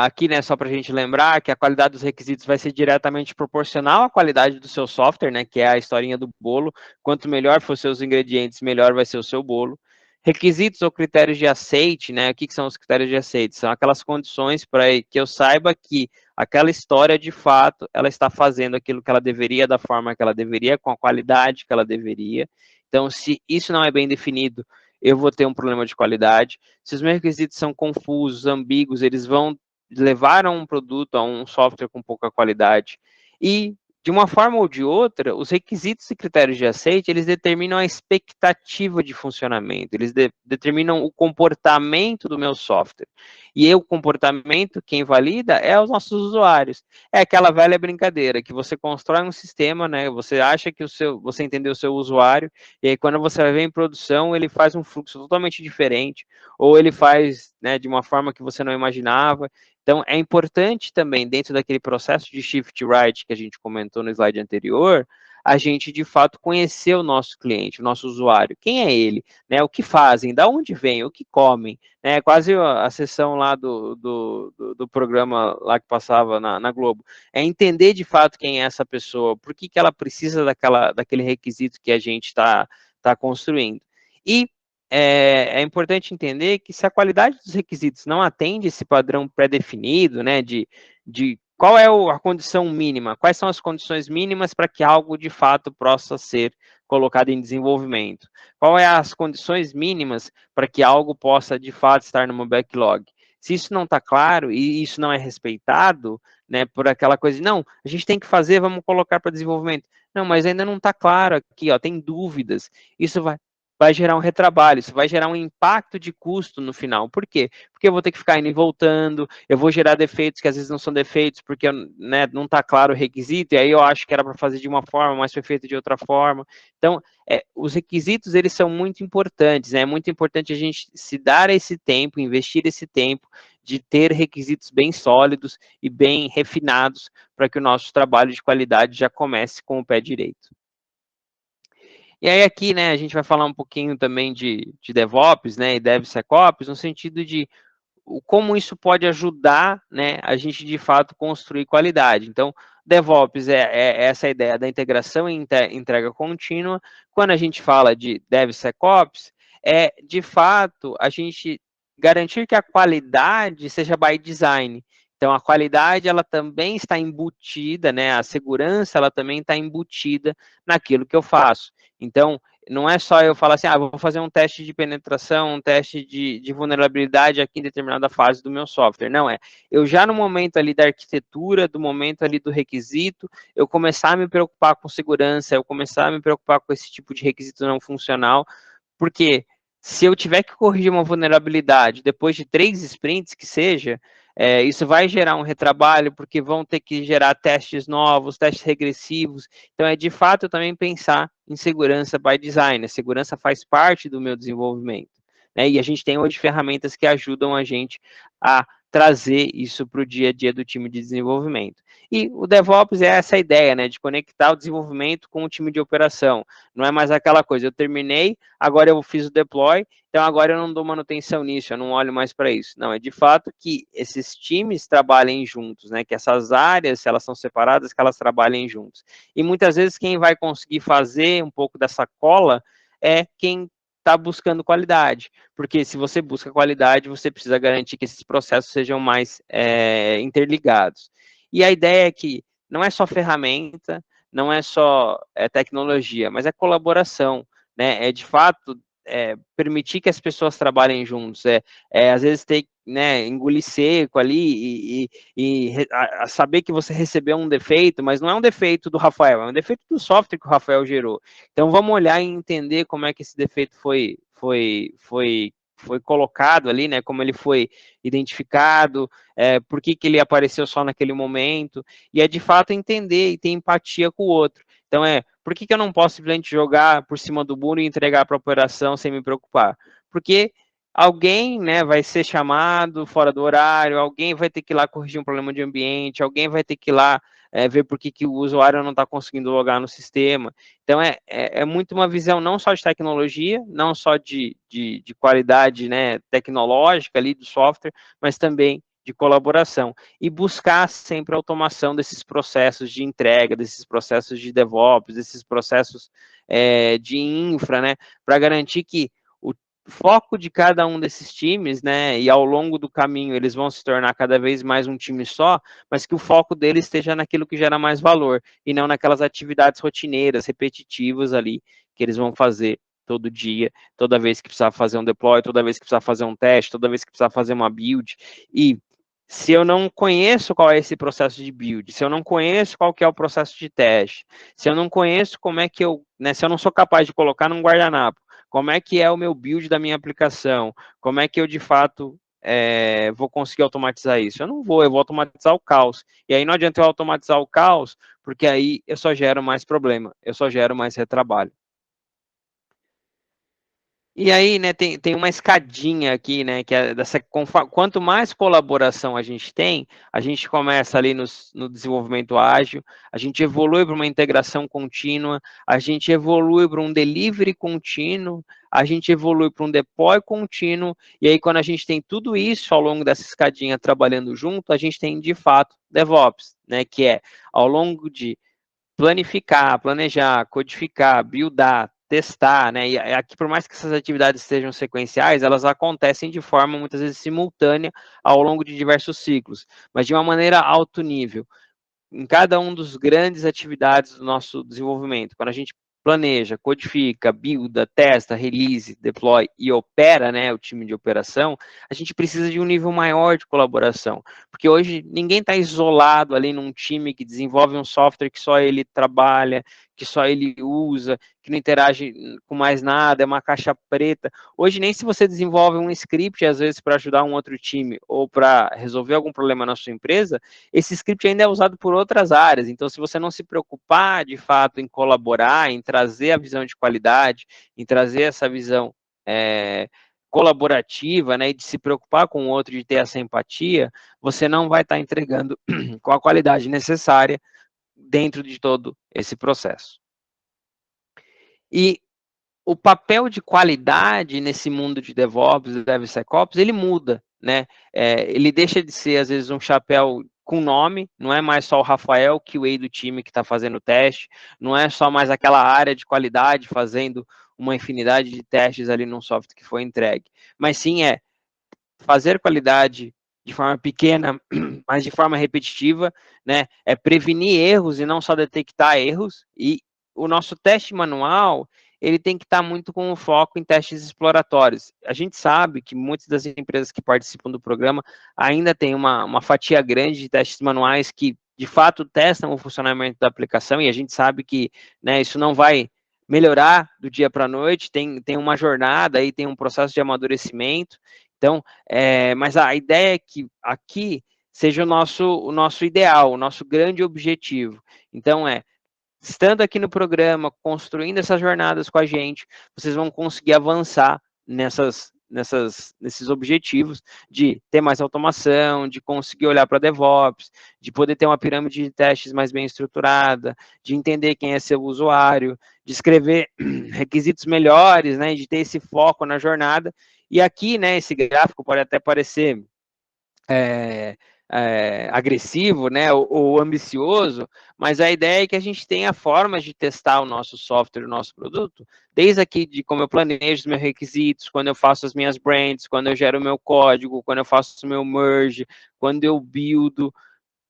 aqui, né, só para a gente lembrar que a qualidade dos requisitos vai ser diretamente proporcional à qualidade do seu software, né, que é a historinha do bolo. Quanto melhor for seus ingredientes, melhor vai ser o seu bolo. Requisitos ou critérios de aceite, né, o que são os critérios de aceite? São aquelas condições para que eu saiba que aquela história, de fato, ela está fazendo aquilo que ela deveria, da forma que ela deveria, com a qualidade que ela deveria. Então, se isso não é bem definido, eu vou ter um problema de qualidade. Se os meus requisitos são confusos, ambíguos, eles vão levaram um produto a um software com pouca qualidade. E, de uma forma ou de outra, os requisitos e critérios de aceite, eles determinam a expectativa de funcionamento, eles determinam o comportamento do meu software. E o comportamento, quem valida, é os nossos usuários. É aquela velha brincadeira, que você constrói um sistema, né, você acha que você entendeu o seu usuário, e aí quando você vai ver em produção, ele faz um fluxo totalmente diferente, ou ele faz, né, de uma forma que você não imaginava. Então, é importante também, dentro daquele processo de shift right que a gente comentou no slide anterior, a gente, de fato, conhecer o nosso cliente, o nosso usuário. Quem é ele? Né? O que fazem? Da onde vêm? O que comem? Né? Quase a sessão lá do programa lá que passava na Globo. É entender, de fato, quem é essa pessoa, por que ela precisa daquele requisito que a gente está construindo. E é importante entender que se a qualidade dos requisitos não atende esse padrão pré-definido, né, de qual é a condição mínima, quais são as condições mínimas para que algo de fato possa ser colocado em desenvolvimento, qual é as condições mínimas para que algo possa de fato estar no meu backlog. Se isso não está claro e isso não é respeitado, né, por aquela coisa de, não, a gente tem que fazer, vamos colocar para desenvolvimento. Não, mas ainda não está claro aqui, ó, tem dúvidas. Isso vai gerar um retrabalho, isso vai gerar um impacto de custo no final. Por quê? Porque eu vou ter que ficar indo e voltando, eu vou gerar defeitos que às vezes não são defeitos, porque né, não está claro o requisito, e aí eu acho que era para fazer de uma forma, mas foi feito de outra forma. Então, os requisitos, eles são muito importantes, né? É muito importante a gente se dar esse tempo, investir esse tempo de ter requisitos bem sólidos e bem refinados para que o nosso trabalho de qualidade já comece com o pé direito. E aí aqui, né, a gente vai falar um pouquinho também de DevOps, né, e DevSecOps, no sentido de como isso pode ajudar, né, a gente de fato construir qualidade. Então, DevOps é essa ideia da integração e entrega contínua. Quando a gente fala de DevSecOps, é de fato a gente garantir que a qualidade seja by design. Então, a qualidade ela também está embutida, né? A segurança ela também está embutida naquilo que eu faço. Então, não é só eu falar assim, vou fazer um teste de penetração, um teste de vulnerabilidade aqui em determinada fase do meu software. Não é. Eu já no momento ali da arquitetura, do momento ali do requisito, eu começar a me preocupar com segurança, eu começar a me preocupar com esse tipo de requisito não funcional, porque se eu tiver que corrigir uma vulnerabilidade depois de 3 sprints que seja, isso vai gerar um retrabalho, porque vão ter que gerar testes novos, testes regressivos. Então, de fato, eu também pensar em segurança by design. A segurança faz parte do meu desenvolvimento. Né? E a gente tem hoje ferramentas que ajudam a gente a trazer isso para o dia a dia do time de desenvolvimento. E o DevOps é essa ideia, né, de conectar o desenvolvimento com o time de operação. Não é mais aquela coisa, eu terminei, agora eu fiz o deploy, então agora eu não dou manutenção nisso, eu não olho mais para isso. Não, é de fato que esses times trabalhem juntos, né, que essas áreas, se elas são separadas, que elas trabalhem juntos. E muitas vezes quem vai conseguir fazer um pouco dessa cola é quem está buscando qualidade, porque se você busca qualidade, você precisa garantir que esses processos sejam mais interligados. E a ideia é que não é só ferramenta, não é só tecnologia, mas é colaboração, né? É de fato permitir que as pessoas trabalhem juntos, às vezes ter, né, engolir seco ali e saber que você recebeu um defeito, mas não é um defeito do Rafael, é um defeito do software que o Rafael gerou. Então vamos olhar e entender como é que esse defeito foi colocado ali, né? Como ele foi identificado, por que ele apareceu só naquele momento, e é de fato entender e ter empatia com o outro. Então por que eu não posso simplesmente jogar por cima do muro e entregar para a operação sem me preocupar? Porque alguém, né, vai ser chamado fora do horário, alguém vai ter que ir lá corrigir um problema de ambiente, alguém vai ter que ir lá ver por que o usuário não está conseguindo logar no sistema. Então, é muito uma visão não só de tecnologia, não só de qualidade, né, tecnológica ali do software, mas também de colaboração. E buscar sempre a automação desses processos de entrega, desses processos de DevOps, desses processos de infra, né, para garantir que o foco de cada um desses times, né, e ao longo do caminho eles vão se tornar cada vez mais um time só, mas que o foco deles esteja naquilo que gera mais valor, e não naquelas atividades rotineiras, repetitivas ali, que eles vão fazer todo dia, toda vez que precisar fazer um deploy, toda vez que precisar fazer um teste, toda vez que precisar fazer uma build, e se eu não conheço qual é esse processo de build, se eu não conheço qual que é o processo de teste, se eu não conheço como é que eu, né, se eu não sou capaz de colocar num guardanapo, como é que é o meu build da minha aplicação, como é que eu de fato vou conseguir automatizar isso? Eu vou automatizar o caos. E aí não adianta eu automatizar o caos, porque aí eu só gero mais problema, eu só gero mais retrabalho. E aí, né, tem uma escadinha aqui, né, que é dessa, quanto mais colaboração a gente começa ali no desenvolvimento ágil, a gente evolui para uma integração contínua, a gente evolui para um delivery contínuo, a gente evolui para um deploy contínuo, e aí quando a gente tem tudo isso ao longo dessa escadinha trabalhando junto, a gente tem, de fato, DevOps, né, que é ao longo de planificar, planejar, codificar, buildar, testar, né? E aqui, por mais que essas atividades sejam sequenciais, elas acontecem de forma muitas vezes simultânea ao longo de diversos ciclos, mas de uma maneira alto nível em cada um dos grandes atividades do nosso desenvolvimento. Quando a gente planeja, codifica, builda, testa, release, deploy e opera, né, o time de operação, a gente precisa de um nível maior de colaboração, porque hoje ninguém está isolado ali num time que desenvolve um software que só ele trabalha, que só ele usa, que não interage com mais nada, é uma caixa preta. Hoje, nem se você desenvolve um script, às vezes, para ajudar um outro time ou para resolver algum problema na sua empresa, esse script ainda é usado por outras áreas. Então, se você não se preocupar, de fato, em colaborar, em trazer a visão de qualidade, em trazer essa visão colaborativa, né, e de se preocupar com o outro, de ter essa empatia, você não vai estar entregando com a qualidade necessária dentro de todo esse processo. E o papel de qualidade nesse mundo de DevOps e DevSecOps, ele muda, né? Ele deixa de ser, às vezes, um chapéu com nome, não é mais só o Rafael, QA do time que está fazendo o teste, não é só mais aquela área de qualidade fazendo uma infinidade de testes ali num software que foi entregue, mas sim fazer qualidade de forma pequena, mas de forma repetitiva, né? É prevenir erros e não só detectar erros. E o nosso teste manual, ele tem que estar muito com o foco em testes exploratórios. A gente sabe que muitas das empresas que participam do programa ainda tem uma fatia grande de testes manuais que, de fato, testam o funcionamento da aplicação, e a gente sabe que, né, isso não vai melhorar do dia para a noite, tem uma jornada aí, tem um processo de amadurecimento. Então, mas a ideia é que aqui seja o nosso ideal, o nosso grande objetivo. Então, estando aqui no programa, construindo essas jornadas com a gente, vocês vão conseguir avançar nesses objetivos de ter mais automação, de conseguir olhar para DevOps, de poder ter uma pirâmide de testes mais bem estruturada, de entender quem é seu usuário, de escrever requisitos melhores, né, de ter esse foco na jornada. E aqui, né, esse gráfico pode até parecer agressivo, né, ou ambicioso, mas a ideia é que a gente tenha formas de testar o nosso software, o nosso produto, desde aqui de como eu planejo os meus requisitos, quando eu faço as minhas brands, quando eu gero o meu código, quando eu faço o meu merge, quando eu buildo,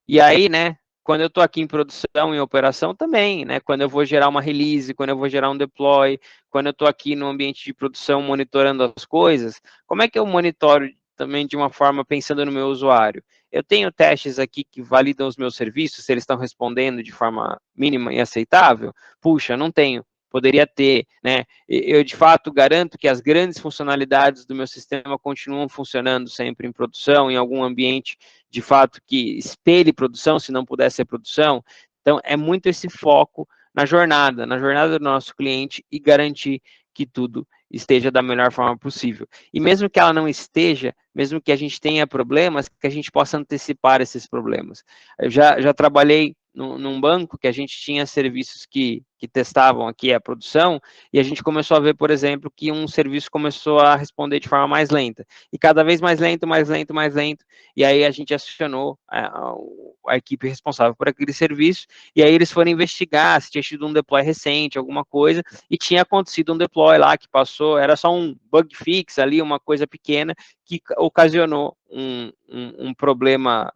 e aí, né, quando eu estou aqui em produção, em operação também, né, quando eu vou gerar uma release, quando eu vou gerar um deploy, quando eu estou aqui no ambiente de produção monitorando as coisas, como é que eu monitoro também de uma forma pensando no meu usuário? Eu tenho testes aqui que validam os meus serviços, se eles estão respondendo de forma mínima e aceitável? Puxa, não tenho. Poderia ter, né? Eu, de fato, garanto que as grandes funcionalidades do meu sistema continuam funcionando sempre em produção, em algum ambiente, de fato, que espelhe produção, se não puder ser produção. Então, é muito esse foco na jornada do nosso cliente e garantir que tudo esteja da melhor forma possível. E mesmo que ela não esteja, mesmo que a gente tenha problemas, que a gente possa antecipar esses problemas. Eu já trabalhei num banco que a gente tinha serviços que testavam aqui a produção, e a gente começou a ver, por exemplo, que um serviço começou a responder de forma mais lenta, e cada vez mais lento, mais lento, mais lento, e aí a gente acionou a equipe responsável por aquele serviço, e aí eles foram investigar se tinha tido um deploy recente, alguma coisa, e tinha acontecido um deploy lá que passou, era só um bug fix ali, uma coisa pequena, que ocasionou um problema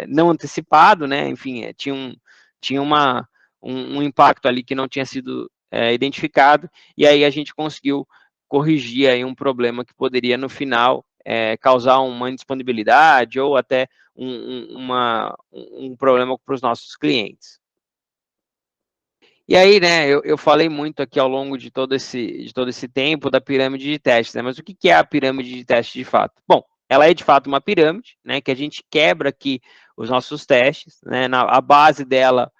não antecipado, né? Enfim, tinha um impacto ali que não tinha sido identificado, e aí a gente conseguiu corrigir aí um problema que poderia, no final, causar uma indisponibilidade ou até um problema para os nossos clientes. E aí, né, eu falei muito aqui ao longo de todo esse tempo da pirâmide de testes, né, mas o que é a pirâmide de testes de fato? Bom, ela é de fato uma pirâmide, né, que a gente quebra aqui os nossos testes, né, a base dela,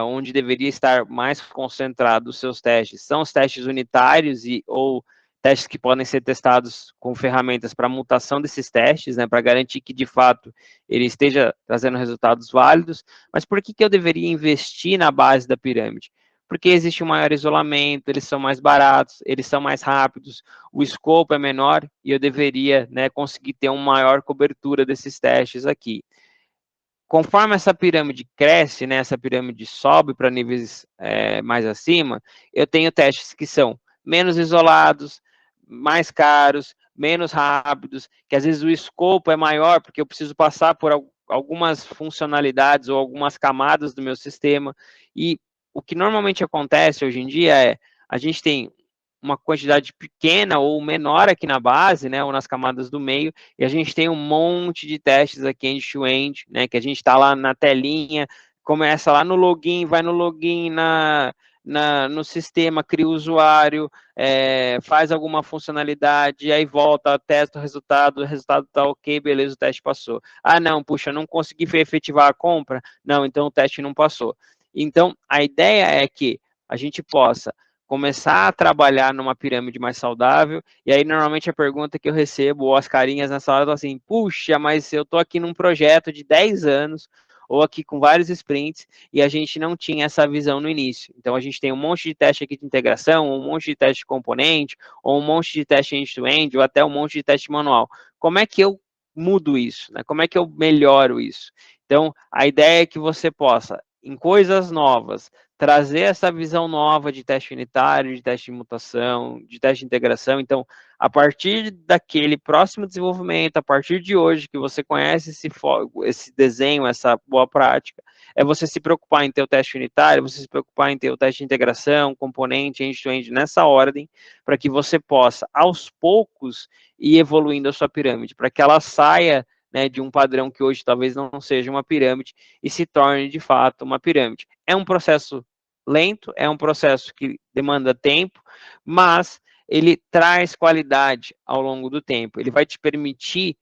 onde deveria estar mais concentrado os seus testes, são os testes unitários ou testes que podem ser testados com ferramentas para mutação desses testes, né, para garantir que de fato ele esteja trazendo resultados válidos. Mas por que eu deveria investir na base da pirâmide? Porque existe um maior isolamento, eles são mais baratos, eles são mais rápidos, o escopo é menor e eu deveria, né, conseguir ter uma maior cobertura desses testes aqui. Conforme essa pirâmide cresce, né, essa pirâmide sobe para níveis mais acima, eu tenho testes que são menos isolados, mais caros, menos rápidos, que às vezes o escopo é maior, porque eu preciso passar por algumas funcionalidades ou algumas camadas do meu sistema. E o que normalmente acontece hoje em dia é, a gente tem uma quantidade pequena ou menor aqui na base, né, ou nas camadas do meio, e a gente tem um monte de testes aqui end-to-end, né, que a gente está lá na telinha, começa lá no login, vai no login, no sistema, cria o usuário, faz alguma funcionalidade, aí volta, testa o resultado está ok, beleza, o teste passou. Ah, não, puxa, não consegui efetivar a compra? Não, então o teste não passou. Então, a ideia é que a gente possa começar a trabalhar numa pirâmide mais saudável, e aí normalmente a pergunta que eu recebo, ou as carinhas nessa hora, assim, puxa, mas eu tô aqui num projeto de 10 anos, ou aqui com vários sprints, e a gente não tinha essa visão no início. Então a gente tem um monte de teste aqui de integração, um monte de teste de componente, ou um monte de teste end-to-end, ou até um monte de teste manual. Como é que eu mudo isso? Né? Como é que eu melhoro isso? Então, a ideia é que você possa, em coisas novas, trazer essa visão nova de teste unitário, de teste de mutação, de teste de integração. Então, a partir daquele próximo desenvolvimento, a partir de hoje que você conhece esse desenho, essa boa prática, é você se preocupar em ter o teste unitário, você se preocupar em ter o teste de integração, componente, end-to-end nessa ordem, para que você possa, aos poucos, ir evoluindo a sua pirâmide, para que ela saia, né, de um padrão que hoje talvez não seja uma pirâmide e se torne de fato uma pirâmide. É um processo lento, é um processo que demanda tempo, mas ele traz qualidade ao longo do tempo. Ele vai te permitir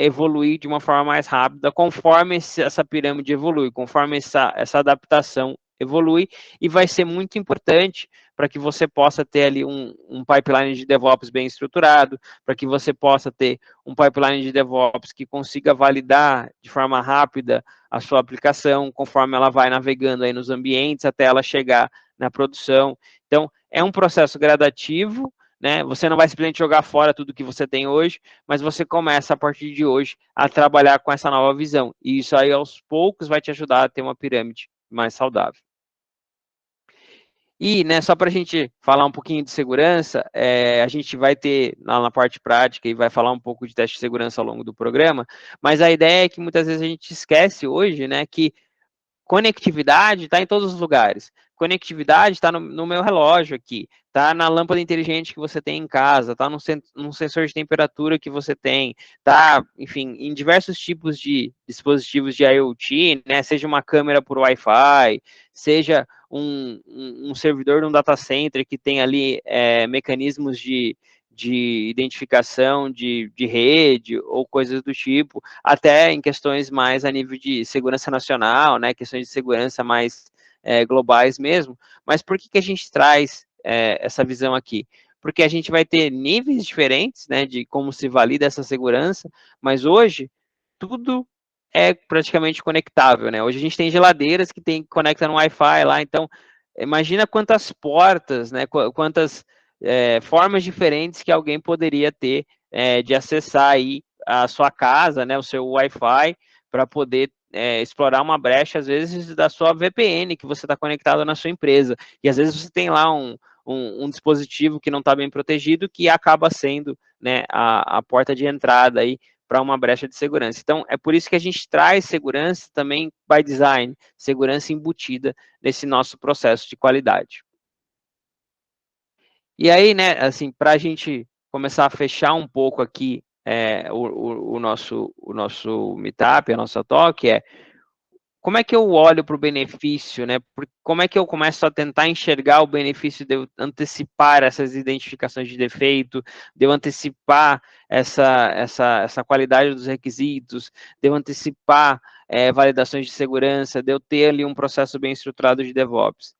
evoluir de uma forma mais rápida conforme essa pirâmide evolui, conforme essa adaptação evolui, e vai ser muito importante para que você possa ter ali um pipeline de DevOps bem estruturado, para que você possa ter um pipeline de DevOps que consiga validar de forma rápida a sua aplicação, conforme ela vai navegando aí nos ambientes até ela chegar na produção. Então, é um processo gradativo, né? Você não vai simplesmente jogar fora tudo que você tem hoje, mas você começa a partir de hoje a trabalhar com essa nova visão. E isso aí aos poucos vai te ajudar a ter uma pirâmide mais saudável. E, né, só para a gente falar um pouquinho de segurança, a gente vai ter lá na parte prática e vai falar um pouco de teste de segurança ao longo do programa, mas a ideia é que muitas vezes a gente esquece hoje, né, que conectividade está em todos os lugares. Conectividade está no meu relógio aqui, está na lâmpada inteligente que você tem em casa, está no sensor de temperatura que você tem, está, enfim, em diversos tipos de dispositivos de IoT, né? Seja uma câmera por Wi-Fi, seja um servidor de um data center que tem ali mecanismos de identificação de rede ou coisas do tipo, até em questões mais a nível de segurança nacional, né, questões de segurança mais globais mesmo. Mas por que a gente traz essa visão aqui? Porque a gente vai ter níveis diferentes, né, de como se valida essa segurança, mas hoje tudo é praticamente conectável, né? Hoje a gente tem geladeiras que conectam no Wi-Fi lá, então imagina quantas portas, né, quantas formas diferentes que alguém poderia ter de acessar aí a sua casa, né, o seu Wi-Fi, para poder explorar uma brecha, às vezes, da sua VPN, que você está conectado na sua empresa. E às vezes você tem lá um dispositivo que não está bem protegido, que acaba sendo, né, a porta de entrada aí para uma brecha de segurança. Então, é por isso que a gente traz segurança também by design, segurança embutida nesse nosso processo de qualidade. E aí, né, assim, para a gente começar a fechar um pouco aqui o nosso meetup, a nossa talk, como é que eu olho para o benefício, né? Como é que eu começo a tentar enxergar o benefício de eu antecipar essas identificações de defeito, de eu antecipar essa qualidade dos requisitos, de eu antecipar validações de segurança, de eu ter ali um processo bem estruturado de DevOps.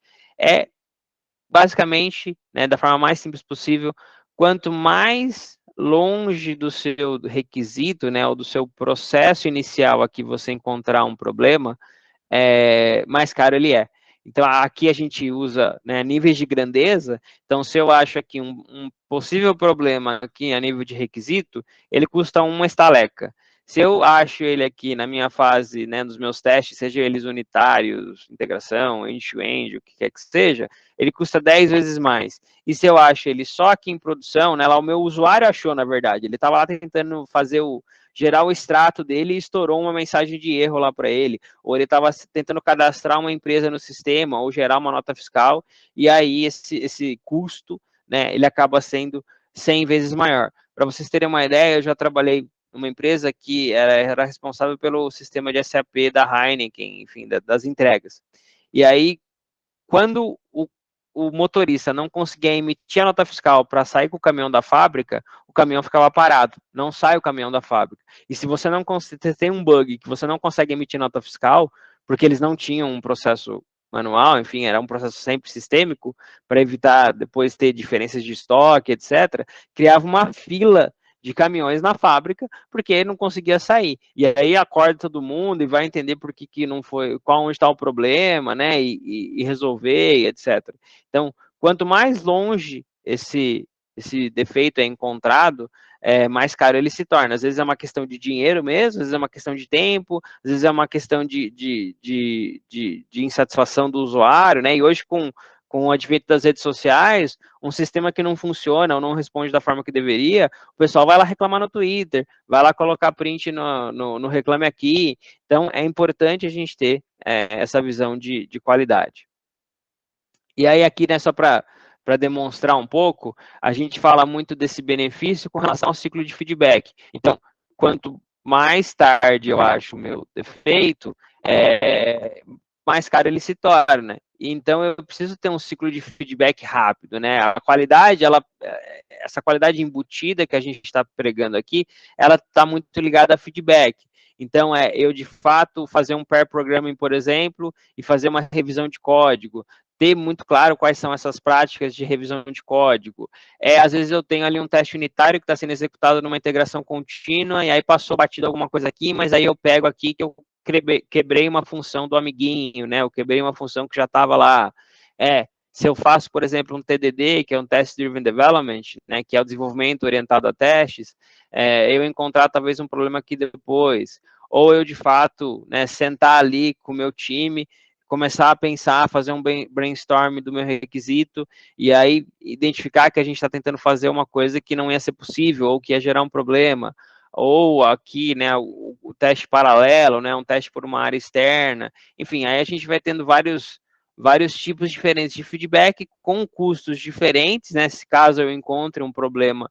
Basicamente, né, da forma mais simples possível, quanto mais longe do seu requisito, né, ou do seu processo inicial aqui você encontrar um problema, mais caro ele é. Então, aqui a gente usa, né, níveis de grandeza. Então, se eu acho aqui um possível problema aqui a nível de requisito, ele custa uma estaleca. Se eu acho ele aqui na minha fase, né, dos meus testes, seja eles unitários, integração, end-to-end, o que quer que seja, ele custa 10 vezes mais. E se eu acho ele só aqui em produção, né, lá o meu usuário achou, na verdade, ele estava lá tentando fazer gerar o extrato dele e estourou uma mensagem de erro lá para ele, ou ele estava tentando cadastrar uma empresa no sistema, ou gerar uma nota fiscal, e aí esse custo, né, ele acaba sendo 100 vezes maior. Para vocês terem uma ideia, eu já trabalhei numa empresa que era responsável pelo sistema de SAP da Heineken, enfim, das entregas. E aí, quando o motorista não conseguia emitir a nota fiscal para sair com o caminhão da fábrica, o caminhão ficava parado, não sai o caminhão da fábrica. E se você não tem um bug que você não consegue emitir nota fiscal, porque eles não tinham um processo manual, enfim, era um processo sempre sistêmico, para evitar depois ter diferenças de estoque, etc., criava uma fila de caminhões na fábrica, porque não conseguia sair. E aí acorda todo mundo e vai entender por que não foi, qual onde está o problema, né? E resolver, etc. Então, quanto mais longe esse defeito é encontrado, mais caro ele se torna. Às vezes é uma questão de dinheiro mesmo, às vezes é uma questão de tempo, às vezes é uma questão de insatisfação do usuário, né? E hoje, com o advento das redes sociais, um sistema que não funciona ou não responde da forma que deveria, o pessoal vai lá reclamar no Twitter, vai lá colocar print no Reclame Aqui. Então, é importante a gente ter essa visão de qualidade. E aí, aqui, né, só para demonstrar um pouco, a gente fala muito desse benefício com relação ao ciclo de feedback. Então, quanto mais tarde eu acho o meu defeito, mais caro ele se torna. Então, eu preciso ter um ciclo de feedback rápido, né? A qualidade, essa qualidade embutida que a gente está pregando aqui, ela está muito ligada a feedback. Então, eu de fato fazer um pair programming, por exemplo, e fazer uma revisão de código, ter muito claro quais são essas práticas de revisão de código. Às vezes eu tenho ali um teste unitário que está sendo executado numa integração contínua, e aí passou batido alguma coisa aqui, mas aí eu pego aqui que eu quebrei uma função do amiguinho, né? Eu quebrei uma função que já estava lá. Se eu faço, por exemplo, um TDD, que é um Test Driven Development, né, que é o desenvolvimento orientado a testes, eu encontrar talvez um problema aqui depois, ou eu, de fato, né, sentar ali com o meu time, começar a pensar, fazer um brainstorm do meu requisito, e aí identificar que a gente está tentando fazer uma coisa que não ia ser possível, ou que ia gerar um problema, ou aqui, né, o teste paralelo, né, um teste por uma área externa, enfim, aí a gente vai tendo vários tipos diferentes de feedback com custos diferentes, né, se caso eu encontre um problema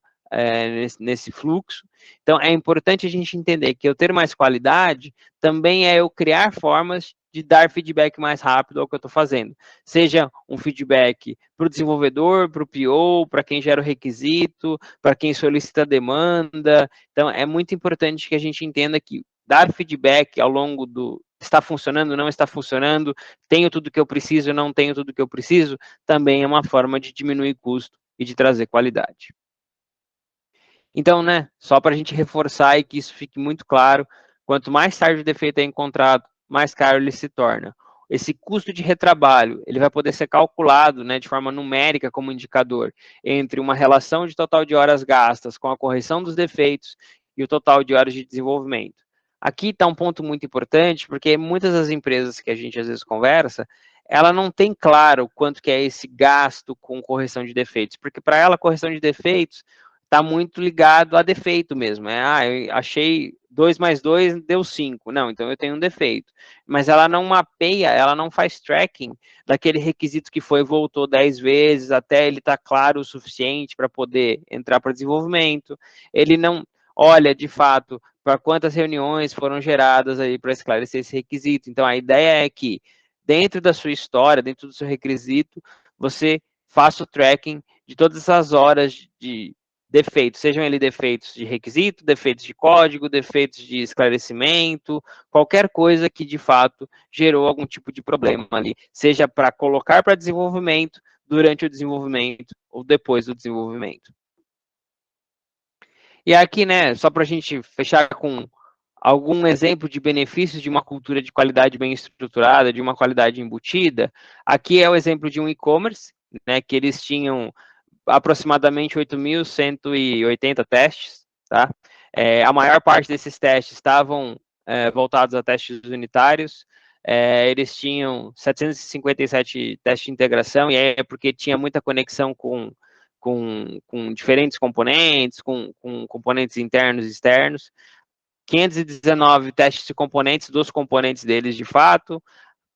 nesse fluxo. Então, é importante a gente entender que eu ter mais qualidade também é eu criar formas de dar feedback mais rápido ao que eu estou fazendo. Seja um feedback para o desenvolvedor, para o PO, para quem gera o requisito, para quem solicita a demanda. Então, é muito importante que a gente entenda que dar feedback ao longo do está funcionando, não está funcionando, tenho tudo que eu preciso, não tenho tudo que eu preciso, também é uma forma de diminuir custo e de trazer qualidade. Então, né, só para a gente reforçar e que isso fique muito claro, quanto mais tarde o defeito é encontrado, mais caro ele se torna. Esse custo de retrabalho, ele vai poder ser calculado, né, de forma numérica como indicador entre uma relação de total de horas gastas com a correção dos defeitos e o total de horas de desenvolvimento. Aqui está um ponto muito importante, porque muitas das empresas que a gente às vezes conversa, ela não tem claro quanto que é esse gasto com correção de defeitos, porque para ela, correção de defeitos está muito ligado a defeito mesmo. Eu achei 2 mais 2 deu 5. Não, então eu tenho um defeito. Mas ela não mapeia, ela não faz tracking daquele requisito que foi e voltou 10 vezes até ele estar claro o suficiente para poder entrar para desenvolvimento. Ele não. olha, de fato, para quantas reuniões foram geradas aí para esclarecer esse requisito. Então, a ideia é que, dentro da sua história, dentro do seu requisito, você faça o tracking de todas essas horas de defeitos, sejam eles defeitos de requisito, defeitos de código, defeitos de esclarecimento, qualquer coisa que de fato gerou algum tipo de problema ali, seja para colocar para desenvolvimento, durante o desenvolvimento ou depois do desenvolvimento. E aqui, né, só para a gente fechar com algum exemplo de benefícios de uma cultura de qualidade bem estruturada, de uma qualidade embutida, aqui é o exemplo de um e-commerce, né, que eles tinham aproximadamente 8.180 testes, tá? A maior parte desses testes estavam voltados a testes unitários, eles tinham 757 testes de integração, e é porque tinha muita conexão com diferentes componentes, com componentes internos e externos, 519 testes de componentes, dos componentes deles de fato,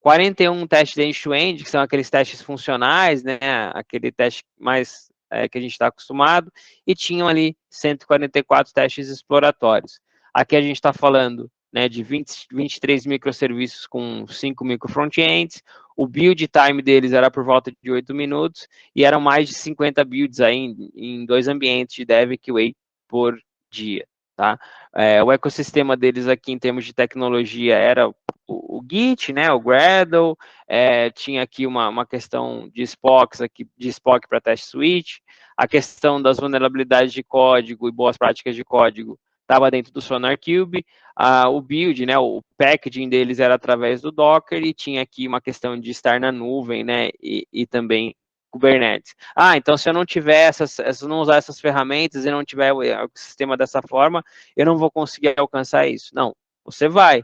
41 testes de end-to-end, que são aqueles testes funcionais, né, aquele teste mais que a gente está acostumado, e tinham ali 144 testes exploratórios. Aqui a gente está falando, né, de 23 microserviços com 5 micro frontends, o build time deles era por volta de 8 minutos, e eram mais de 50 builds aí em 2 ambientes de Dev e QA por dia, tá? O ecossistema deles aqui em termos de tecnologia era o Git, né, o Gradle, tinha aqui uma questão de Spock para teste suite, a questão das vulnerabilidades de código e boas práticas de código estava dentro do SonarQube, o build, né, o packaging deles era através do Docker, e tinha aqui uma questão de estar na nuvem, né, e também Kubernetes. Então se eu não tiver não usar essas ferramentas e não tiver o sistema dessa forma, eu não vou conseguir alcançar isso. Não, você vai.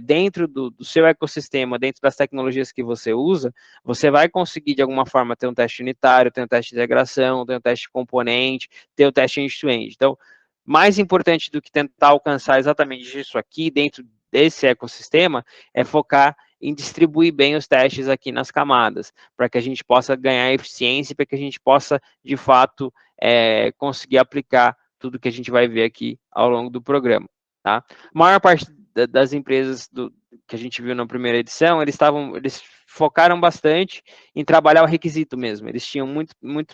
Dentro do seu ecossistema, dentro das tecnologias que você usa, você vai conseguir, de alguma forma, ter um teste unitário, ter um teste de integração, ter um teste de componente, ter o teste end-to-end. Então, mais importante do que tentar alcançar exatamente isso aqui, dentro desse ecossistema, é focar em distribuir bem os testes aqui nas camadas, para que a gente possa ganhar eficiência, para que a gente possa, de fato, conseguir aplicar tudo que a gente vai ver aqui ao longo do programa. Tá? A maior parte das empresas que a gente viu na primeira edição, eles focaram bastante em trabalhar o requisito mesmo. Eles tinham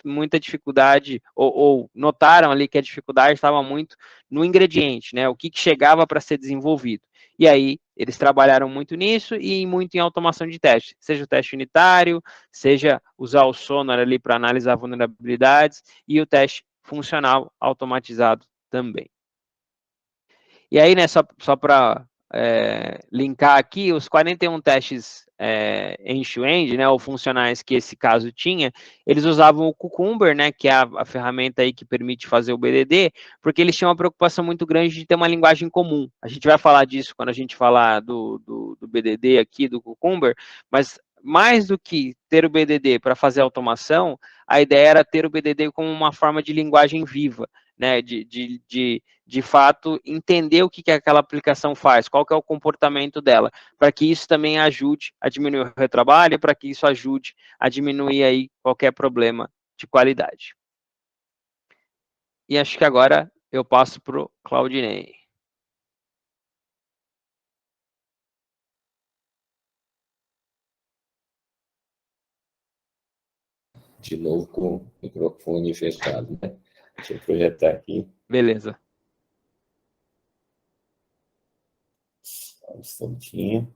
muita dificuldade, ou notaram ali que a dificuldade estava muito no ingrediente, né? O que chegava para ser desenvolvido. E aí, eles trabalharam muito nisso e muito em automação de teste, seja o teste unitário, seja usar o Sonar ali para analisar vulnerabilidades, e o teste funcional automatizado também. E aí, né, só para linkar aqui, os 41 testes end-to-end, né, ou funcionais que esse caso tinha, eles usavam o Cucumber, né, que é a ferramenta aí que permite fazer o BDD, porque eles tinham uma preocupação muito grande de ter uma linguagem comum. A gente vai falar disso quando a gente falar do BDD aqui, do Cucumber, mas mais do que ter o BDD para fazer automação, a ideia era ter o BDD como uma forma de linguagem viva, né, de fato entender o que aquela aplicação faz, qual que é o comportamento dela, para que isso também ajude a diminuir o retrabalho, para que isso ajude a diminuir aí qualquer problema de qualidade. E acho que agora eu passo para o Claudinei. De novo com o microfone fechado, né? Deixa eu projetar aqui. Beleza. Um instantinho.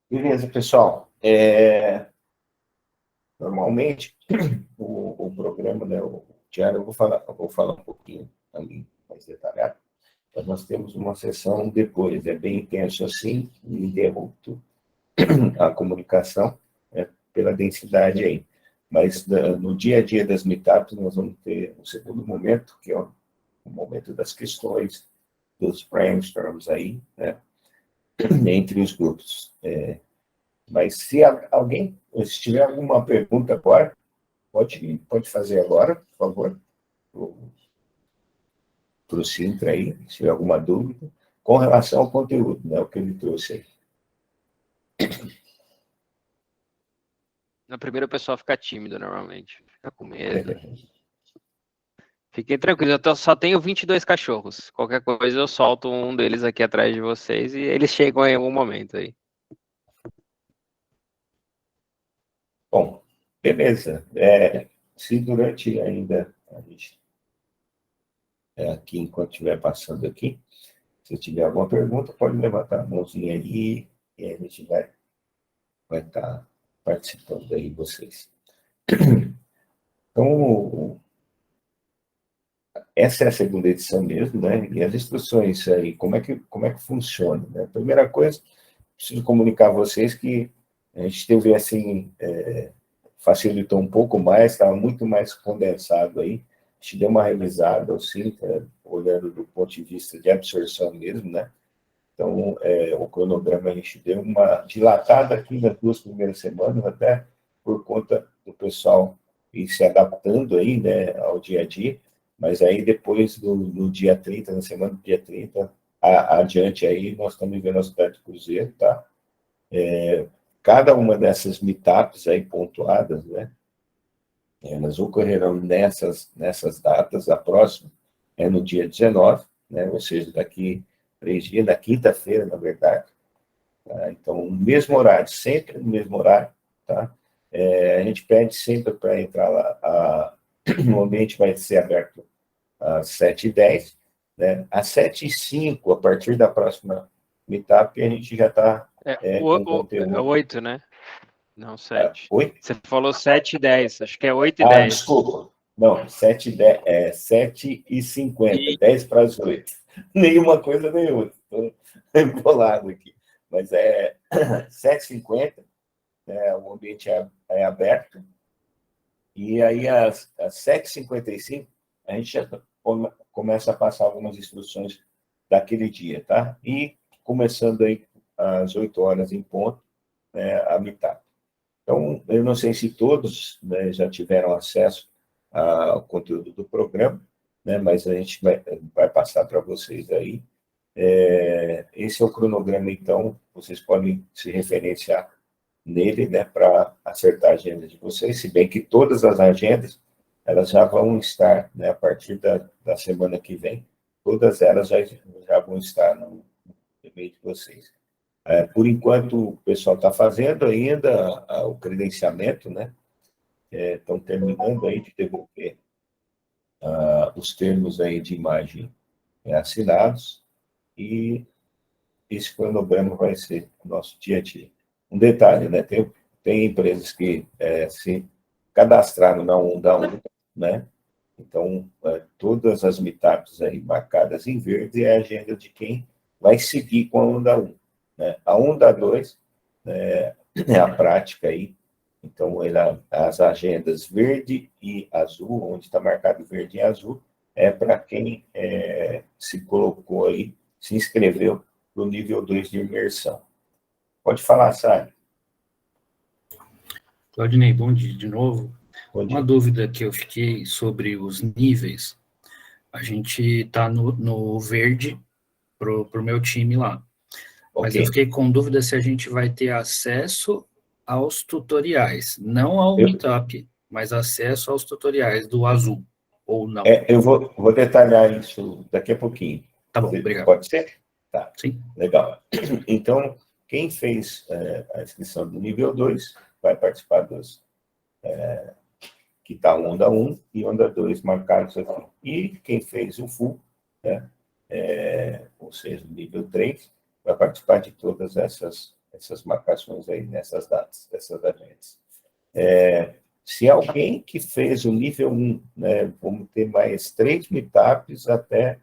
Beleza, pessoal. Normalmente, o programa, né, o diário, eu vou falar um pouquinho também mais detalhado, mas nós temos uma sessão depois, é bem intenso assim, e interrupto a comunicação, né, pela densidade aí. Mas no dia a dia das meetups, nós vamos ter um segundo momento, que é o momento das questões, dos brainstorms aí, né, entre os grupos. Mas se alguém, se tiver alguma pergunta agora, pode fazer agora, por favor, para o Sintra aí, se tiver alguma dúvida. com relação ao conteúdo, né, o que ele trouxe aí. Na primeira o pessoal fica tímido, normalmente. Fica com medo. Fiquem tranquilos, só tenho 22 cachorros. Qualquer coisa eu solto um deles aqui atrás de vocês e eles chegam em algum momento aí. Bom, beleza. Se durante ainda a gente aqui, enquanto estiver passando aqui, se tiver alguma pergunta, pode levantar a mãozinha aí e a gente vai estar participando aí, vocês. Então, essa é a segunda edição mesmo, né? E as instruções aí, como é que funciona, né? Primeira coisa, preciso comunicar a vocês que a gente teve, assim, facilitou um pouco mais, estava muito mais condensado aí. A gente deu uma revisada, assim, olhando do ponto de vista de absorção mesmo, né? Então, o cronograma a gente deu uma dilatada aqui nas 2 primeiras semanas, até por conta do pessoal ir se adaptando aí, né, ao dia a dia, mas aí depois, no dia 30, na semana do dia 30, adiante aí, nós estamos vendo a cidade de Cruzeiro, tá? Cada uma dessas meetups aí pontuadas, né, elas ocorrerão nessas datas. A próxima é no dia 19, né, ou seja, daqui 3 dias, na quinta-feira, na verdade. Tá? Então, no mesmo horário, sempre no mesmo horário. Tá? A gente pede sempre para entrar lá. O ambiente vai ser aberto às 7h10. Né? Às 7h05, a partir da próxima meetup, a gente já está com conteúdo. É 8, né? Não, 7. 8? Você falou 7h10, acho que é 8h10. Desculpa. Não, 7h50, 10 para as 8. Nenhuma coisa nem outra. Estou embolado aqui. Mas 7h50, né, o ambiente é aberto. E aí, às 7h55, a gente já começa a passar algumas instruções daquele dia, tá? E começando aí às 8 horas em ponto, né, a meetup. Então, eu não sei se todos, né, já tiveram acesso ao conteúdo do programa, né, mas a gente vai passar para vocês aí. Esse é o cronograma, então, vocês podem se referenciar nele, né, para acertar a agenda de vocês, se bem que todas as agendas, elas já vão estar, né, a partir da semana que vem, todas elas já vão estar no e-mail de vocês. Por enquanto, o pessoal está fazendo ainda o credenciamento, né? Estão terminando aí de devolver os termos aí de imagem assinados, e esse cronograma vai ser o nosso dia a dia. Um detalhe, né? Tem empresas que se cadastraram na Onda 1, né? Então, todas as meetups aí marcadas em verde é a agenda de quem vai seguir com a Onda 1. Né? A Onda 2 é a prática aí. Então, as agendas verde e azul, onde está marcado verde e azul, é para quem se colocou aí, se inscreveu no nível 2 de imersão. Pode falar, Sara. Claudinei, bom dia de novo. Bom dia. Uma dúvida que eu fiquei sobre os níveis. A gente está no verde pro meu time lá. Mas eu fiquei com dúvida se a gente vai ter acesso aos tutoriais, não ao Meetup, mas acesso aos tutoriais do azul, ou não. Eu vou detalhar isso daqui a pouquinho. Tá bom, obrigado. Pode ser? Tá. Sim. Legal. Então, quem fez a inscrição do nível 2 vai participar dos que está Onda 1 e Onda 2 marcados aqui. E quem fez o full, né, ou seja, o nível 3, vai participar de todas essas marcações aí, nessas datas, dessas agendas. Se alguém que fez o nível 1, né, vamos ter mais 3 meetups até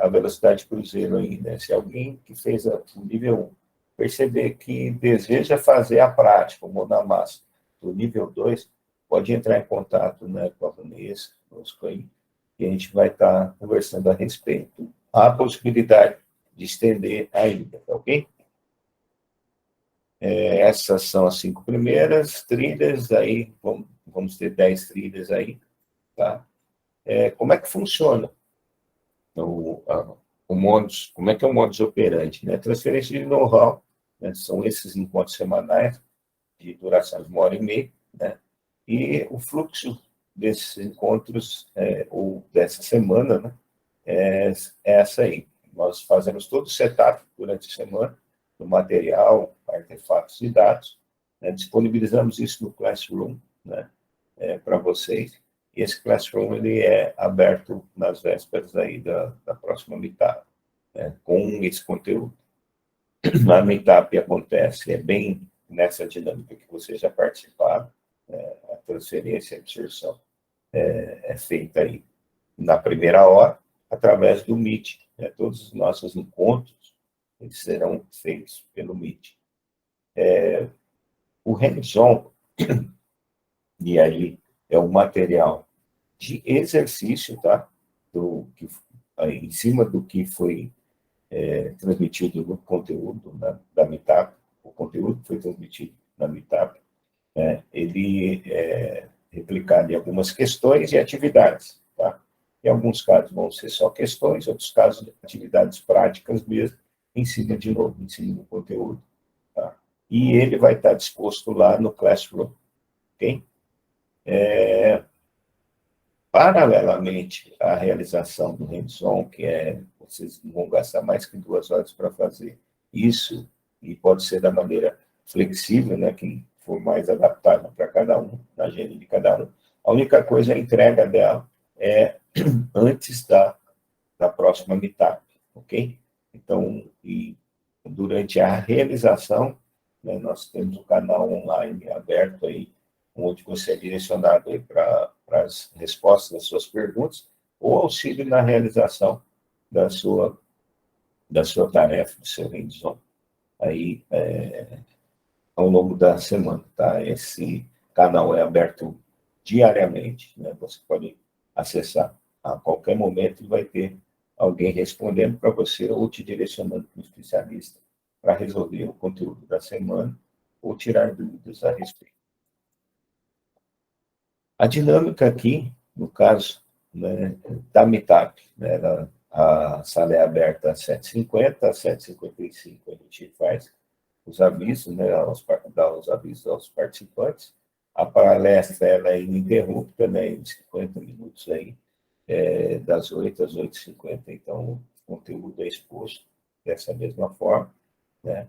a velocidade cruzeiro aí, né? Se alguém que fez o nível 1 perceber que deseja fazer a prática, o mão na massa, do nível 2, pode entrar em contato, né, com a Vanessa, conosco aí, e a gente vai estar conversando a respeito. Há a possibilidade de estender ainda, tá ok? Essas são as 5 primeiras trilhas, aí vamos ter 10 trilhas aí, tá? Como é que funciona como é que é o modus operandi, né? Transferência de know-how, né? São esses encontros semanais de duração de 1h30, né? E o fluxo desses encontros, ou dessa semana, né? É essa aí. Nós fazemos todo o setup durante a semana, do material, artefatos e dados, né? Disponibilizamos isso no Classroom, né? Para vocês. E esse Classroom ele é aberto nas vésperas aí da próxima Meetup, né? Com esse conteúdo. A Meetup acontece, bem nessa dinâmica que vocês já participaram, a transferência e a absorção é feita aí na primeira hora, através do Meet, né? Todos os nossos encontros eles serão feitos pelo Meet. O hands-on, e aí é um material de exercício, tá? Em cima do que foi transmitido no conteúdo da Meetup, o conteúdo que foi transmitido na Meetup, ele é replicado em algumas questões e atividades, tá? Em alguns casos vão ser só questões, em outros casos atividades práticas mesmo, em cima do conteúdo, tá? E ele vai estar disposto lá no Classroom, ok? Paralelamente à realização do hands-on, vocês vão gastar mais que 2 horas para fazer isso, e pode ser da maneira flexível, né, que for mais adaptável para cada um, na agenda de cada um. A única coisa, a entrega dela é antes da próxima Meetup, ok? Então, durante a realização, né, nós temos um canal online aberto aí, onde você é direcionado aí para as respostas das suas perguntas, ou auxílio na realização da sua tarefa, do seu hands-on, aí ao longo da semana, tá? Esse canal é aberto diariamente, né? Você pode acessar a qualquer momento e vai ter alguém respondendo para você ou te direcionando para um especialista para resolver o conteúdo da semana ou tirar dúvidas a respeito. A dinâmica aqui, no caso, né, da Meetup, né, a sala é aberta às 7h50, às 7h55 a gente faz os avisos, né, dá os avisos aos participantes. A palestra ela é ininterrupta, né, em 50 minutos aí, das 8 às 8h50, então o conteúdo é exposto dessa mesma forma, né?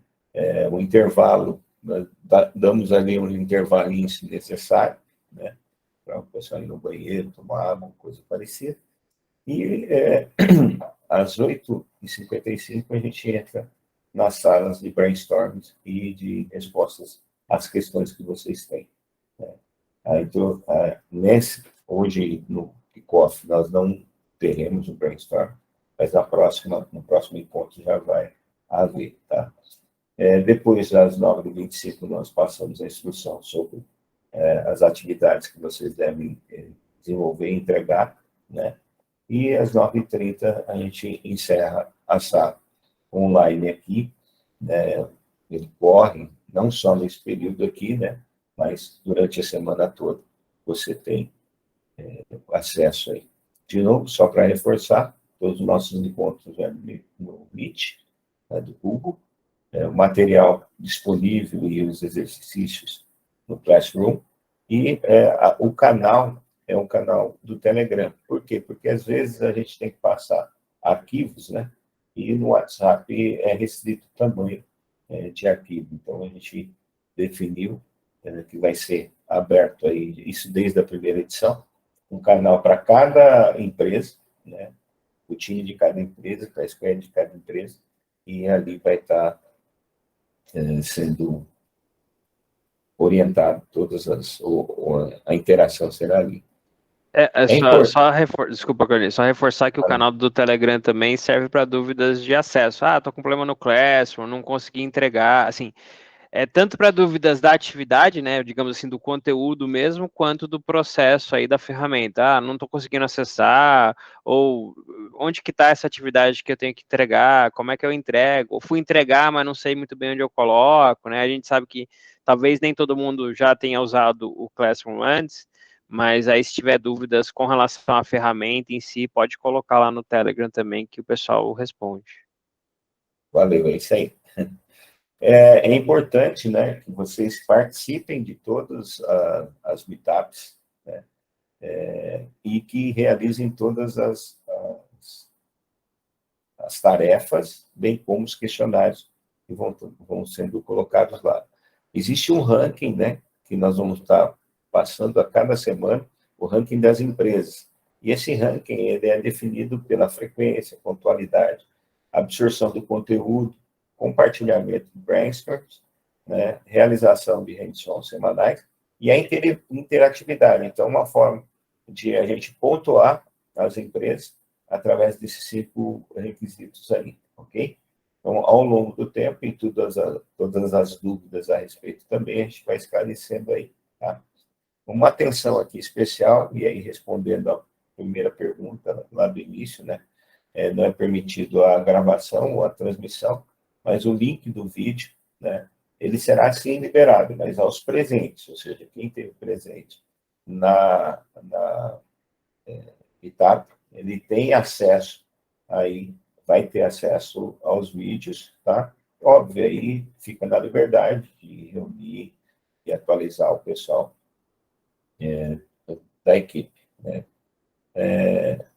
O intervalo, nós damos ali um intervalinho se necessário, né, para o pessoal ir no banheiro, tomar água, coisa parecida. E às 8h55 a gente entra nas salas de brainstorms e de respostas às questões que vocês têm, né? Então, hoje, no kickoff, nós não teremos um brainstorm, mas no próximo encontro já vai haver, tá? Depois, às 9h25, nós passamos a instrução sobre as atividades que vocês devem desenvolver e entregar, né? E às 9h30 a gente encerra a sala online aqui, né? Ele corre não só nesse período aqui, né? Mas durante a semana toda você tem acesso aí. De novo, só para reforçar, todos os nossos encontros no Meet, né, do Google, o material disponível e os exercícios no Classroom, e o canal é um canal do Telegram. Por quê? Porque às vezes a gente tem que passar arquivos, né? E no WhatsApp é restrito o tamanho de arquivo. Então a gente definiu que vai ser aberto aí, isso desde a primeira edição, um canal para cada empresa, né? O time de cada empresa, a squad de cada empresa, e ali vai estar sendo orientado a interação será ali. Desculpa, Carlinhos, só reforçar que o canal do Telegram também serve para dúvidas de acesso. Tô com problema no Classroom, não consegui entregar, assim, tanto para dúvidas da atividade, né, digamos assim, do conteúdo mesmo, quanto do processo aí da ferramenta. Não estou conseguindo acessar, ou onde que está essa atividade que eu tenho que entregar, como é que eu entrego, ou fui entregar, mas não sei muito bem onde eu coloco, né, a gente sabe que talvez nem todo mundo já tenha usado o Classroom antes, Mas aí, se tiver dúvidas com relação à ferramenta em si, pode colocar lá no Telegram também, que o pessoal responde. Valeu, é isso aí. É importante, né, que vocês participem de todas as meetups, né, e que realizem todas as tarefas, bem como os questionários que vão sendo colocados lá. Existe um ranking, né, que nós vamos estar passando a cada semana, o ranking das empresas. E esse ranking ele é definido pela frequência, pontualidade, absorção do conteúdo, compartilhamento de brainstorms, né, realização de hands-on semanais e a interatividade. Então, uma forma de a gente pontuar as empresas através desses 5 requisitos aí, ok? Então, ao longo do tempo, em todas as dúvidas a respeito também, a gente vai esclarecendo aí, tá? Uma atenção aqui especial, e aí respondendo a primeira pergunta lá do início, né? Não é permitido a gravação ou a transmissão, mas o link do vídeo, né? Ele será sim liberado, mas aos presentes, ou seja, quem teve presente na etapa, ele tem acesso aí, vai ter acesso aos vídeos, tá? Óbvio, aí fica na liberdade de reunir e atualizar o pessoal da equipe, né?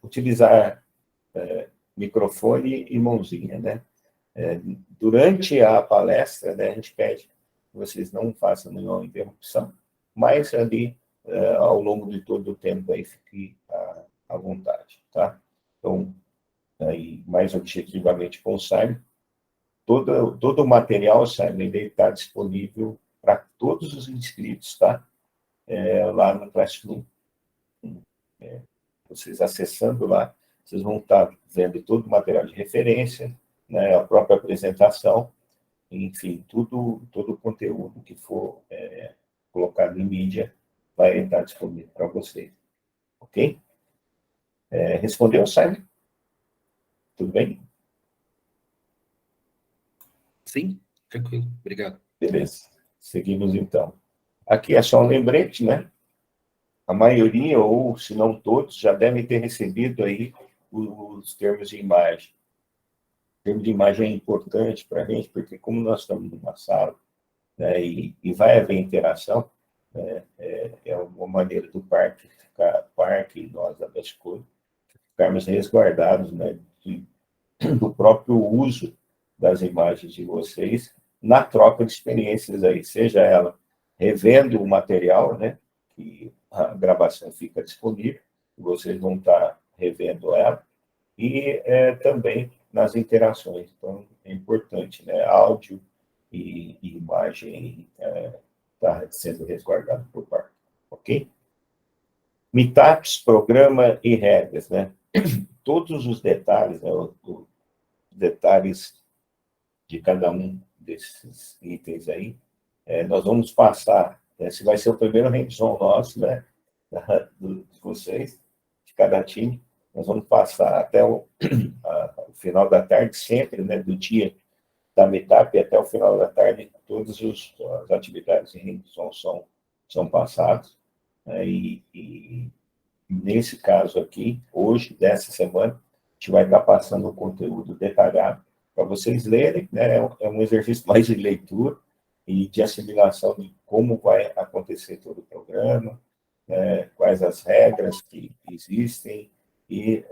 Utilizar microfone e mãozinha, né? Durante a palestra, né, a gente pede que vocês não façam nenhuma interrupção, mas ali, ao longo de todo o tempo, aí fique à vontade, tá? Então, aí, mais objetivamente com o Simon, todo o material, Simon, ele está disponível para todos os inscritos, tá? Lá no Classroom. Vocês acessando lá, vocês vão estar vendo todo o material de referência, né, a própria apresentação, enfim, todo o conteúdo que for colocado em mídia vai estar disponível para vocês. Ok? Respondeu, Simon? Tudo bem? Sim, tranquilo, obrigado. Beleza. Seguimos, então. Aqui é só um lembrete, né? A maioria, ou se não todos, já devem ter recebido aí os termos de imagem. O termo de imagem é importante para a gente, porque como nós estamos numa sala, né, e vai haver interação, né, é uma maneira do parque e nós da Bescouro, ficarmos resguardados, né, do próprio uso das imagens de vocês na troca de experiências aí, seja ela revendo o material, né, que a gravação fica disponível, vocês vão estar revendo ela, e também nas interações. Então, é importante, né, áudio e imagem está sendo resguardado por parte, ok? Meetups, programa e regras, né? Todos os detalhes, né, os detalhes de cada um desses itens aí, nós vamos passar, esse vai ser o primeiro hands-on nosso, né, de vocês, de cada time, nós vamos passar até o final da tarde, sempre, né, do dia da meetup até o final da tarde, todas as atividades em hands-on são passadas, né, e nesse caso aqui, hoje, dessa semana, a gente vai estar passando o conteúdo detalhado para vocês lerem, né? É um exercício mais de leitura e de assimilação de como vai acontecer todo o programa, né? Quais as regras que existem e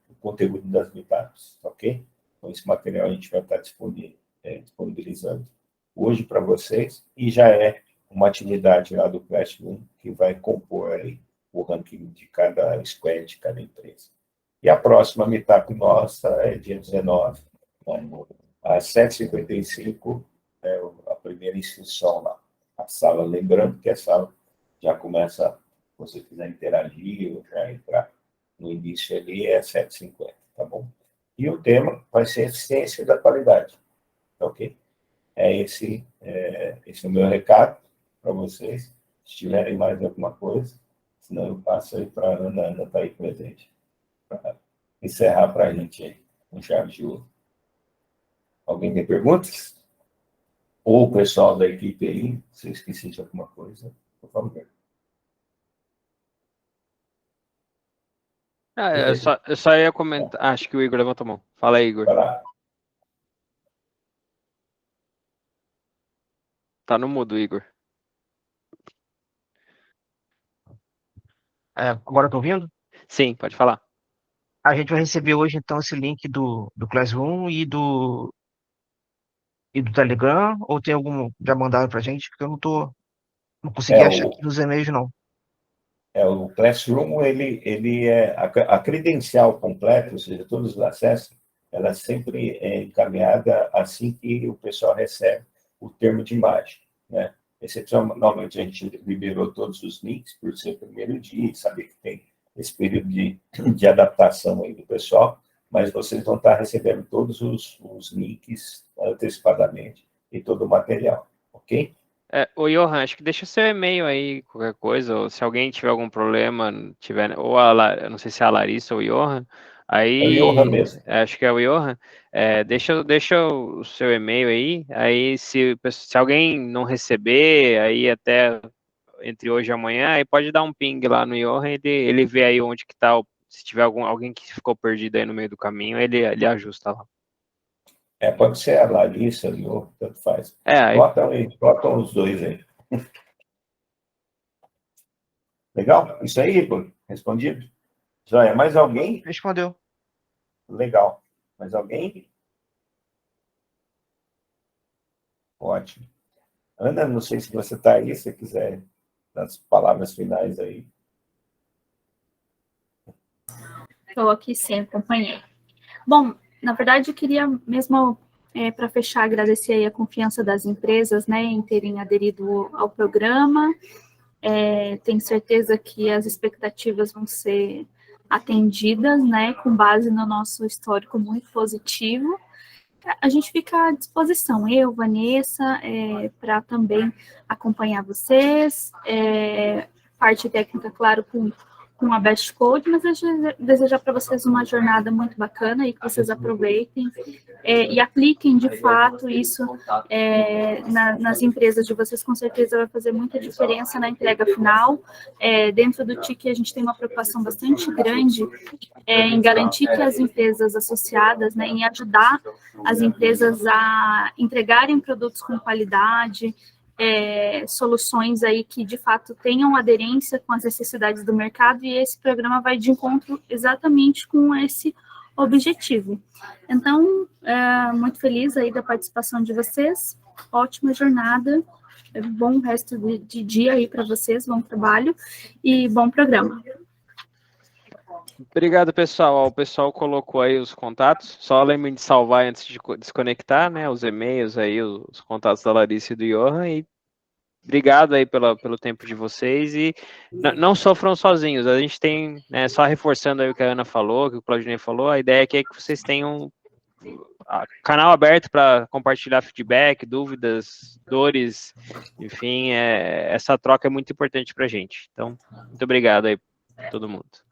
o conteúdo das meetups, ok? Então, esse material a gente vai estar disponibilizando hoje para vocês e já é uma atividade lá do Classroom que vai compor aí o ranking de cada squad, de cada empresa. E a próxima meetup nossa é dia 19, às 7h55, a primeira inscrição lá. A sala, lembrando que a sala já começa, se você quiser interagir ou já entrar no início ali, é 7h50, tá bom? E o tema vai ser eficiência da qualidade, ok? Esse é o meu recado para vocês. Se tiverem mais alguma coisa, senão eu passo aí para a Ana estar aí presente, para encerrar para a gente aí, com chave de ouro. Alguém tem perguntas? Ou o pessoal da equipe aí, se eu esqueci de alguma coisa, por favor. Eu só ia comentar. Acho que o Igor levantou a mão. Fala aí, Igor. Tá no mudo, Igor. Agora eu tô ouvindo? Sim, pode falar. A gente vai receber hoje, então, esse link do Classroom e do Telegram, ou tem algum já mandaram pra gente? Porque eu não consegui achar aqui nos e-mails, não. O Classroom, ele é a credencial completa, ou seja, todos os acessos, ela sempre é encaminhada assim que o pessoal recebe o termo de imagem, né? Excepcionalmente, a gente liberou todos os links por ser o primeiro dia, e saber que tem esse período de adaptação aí do pessoal, mas vocês vão estar recebendo todos os links antecipadamente e todo o material, ok? Ô, Johan, acho que deixa o seu e-mail aí, qualquer coisa, ou se alguém tiver algum problema, ou eu não sei se é a Larissa ou o Johan, aí... É o Johan mesmo. Acho que é o Johan. Deixa o seu e-mail aí se alguém não receber, aí até entre hoje e amanhã, aí pode dar um ping lá no Johan, ele vê aí onde que tá, se tiver alguém que ficou perdido aí no meio do caminho, ele ajusta lá. Pode ser a Larissa, ou tanto faz. Botam os dois aí. Legal? Isso aí, Igor? Respondido? Joia, mais alguém? Respondeu. Legal. Mais alguém? Ótimo. Ana, não sei se você está aí, se quiser dar as palavras finais aí. Estou aqui sim, acompanhei. Bom, na verdade, eu queria mesmo, para fechar, agradecer aí a confiança das empresas, né, em terem aderido ao programa. Tenho certeza que as expectativas vão ser atendidas, né, com base no nosso histórico muito positivo. A gente fica à disposição, eu, Vanessa, para também acompanhar vocês, parte técnica, claro, com a Best Code, mas eu desejar para vocês uma jornada muito bacana e que vocês aproveitem e apliquem de fato isso nas empresas de vocês, com certeza vai fazer muita diferença na entrega final. Dentro do TIC, a gente tem uma preocupação bastante grande em garantir que as empresas associadas, né, em ajudar as empresas a entregarem produtos com qualidade, soluções aí que de fato tenham aderência com as necessidades do mercado, e esse programa vai de encontro exatamente com esse objetivo. Então, muito feliz aí da participação de vocês, ótima jornada, bom resto de dia aí para vocês, bom trabalho e bom programa. Obrigado, pessoal. O pessoal colocou aí os contatos. Só lembrem de salvar antes de desconectar, né? Os e-mails aí, os contatos da Larissa e do Johan. E obrigado aí pelo tempo de vocês. E não sofram sozinhos. A gente tem, né, só reforçando aí o que a Ana falou, que o Claudinei falou, a ideia aqui é que vocês tenham canal aberto para compartilhar feedback, dúvidas, dores, enfim, essa troca é muito importante para a gente. Então, muito obrigado aí, todo mundo.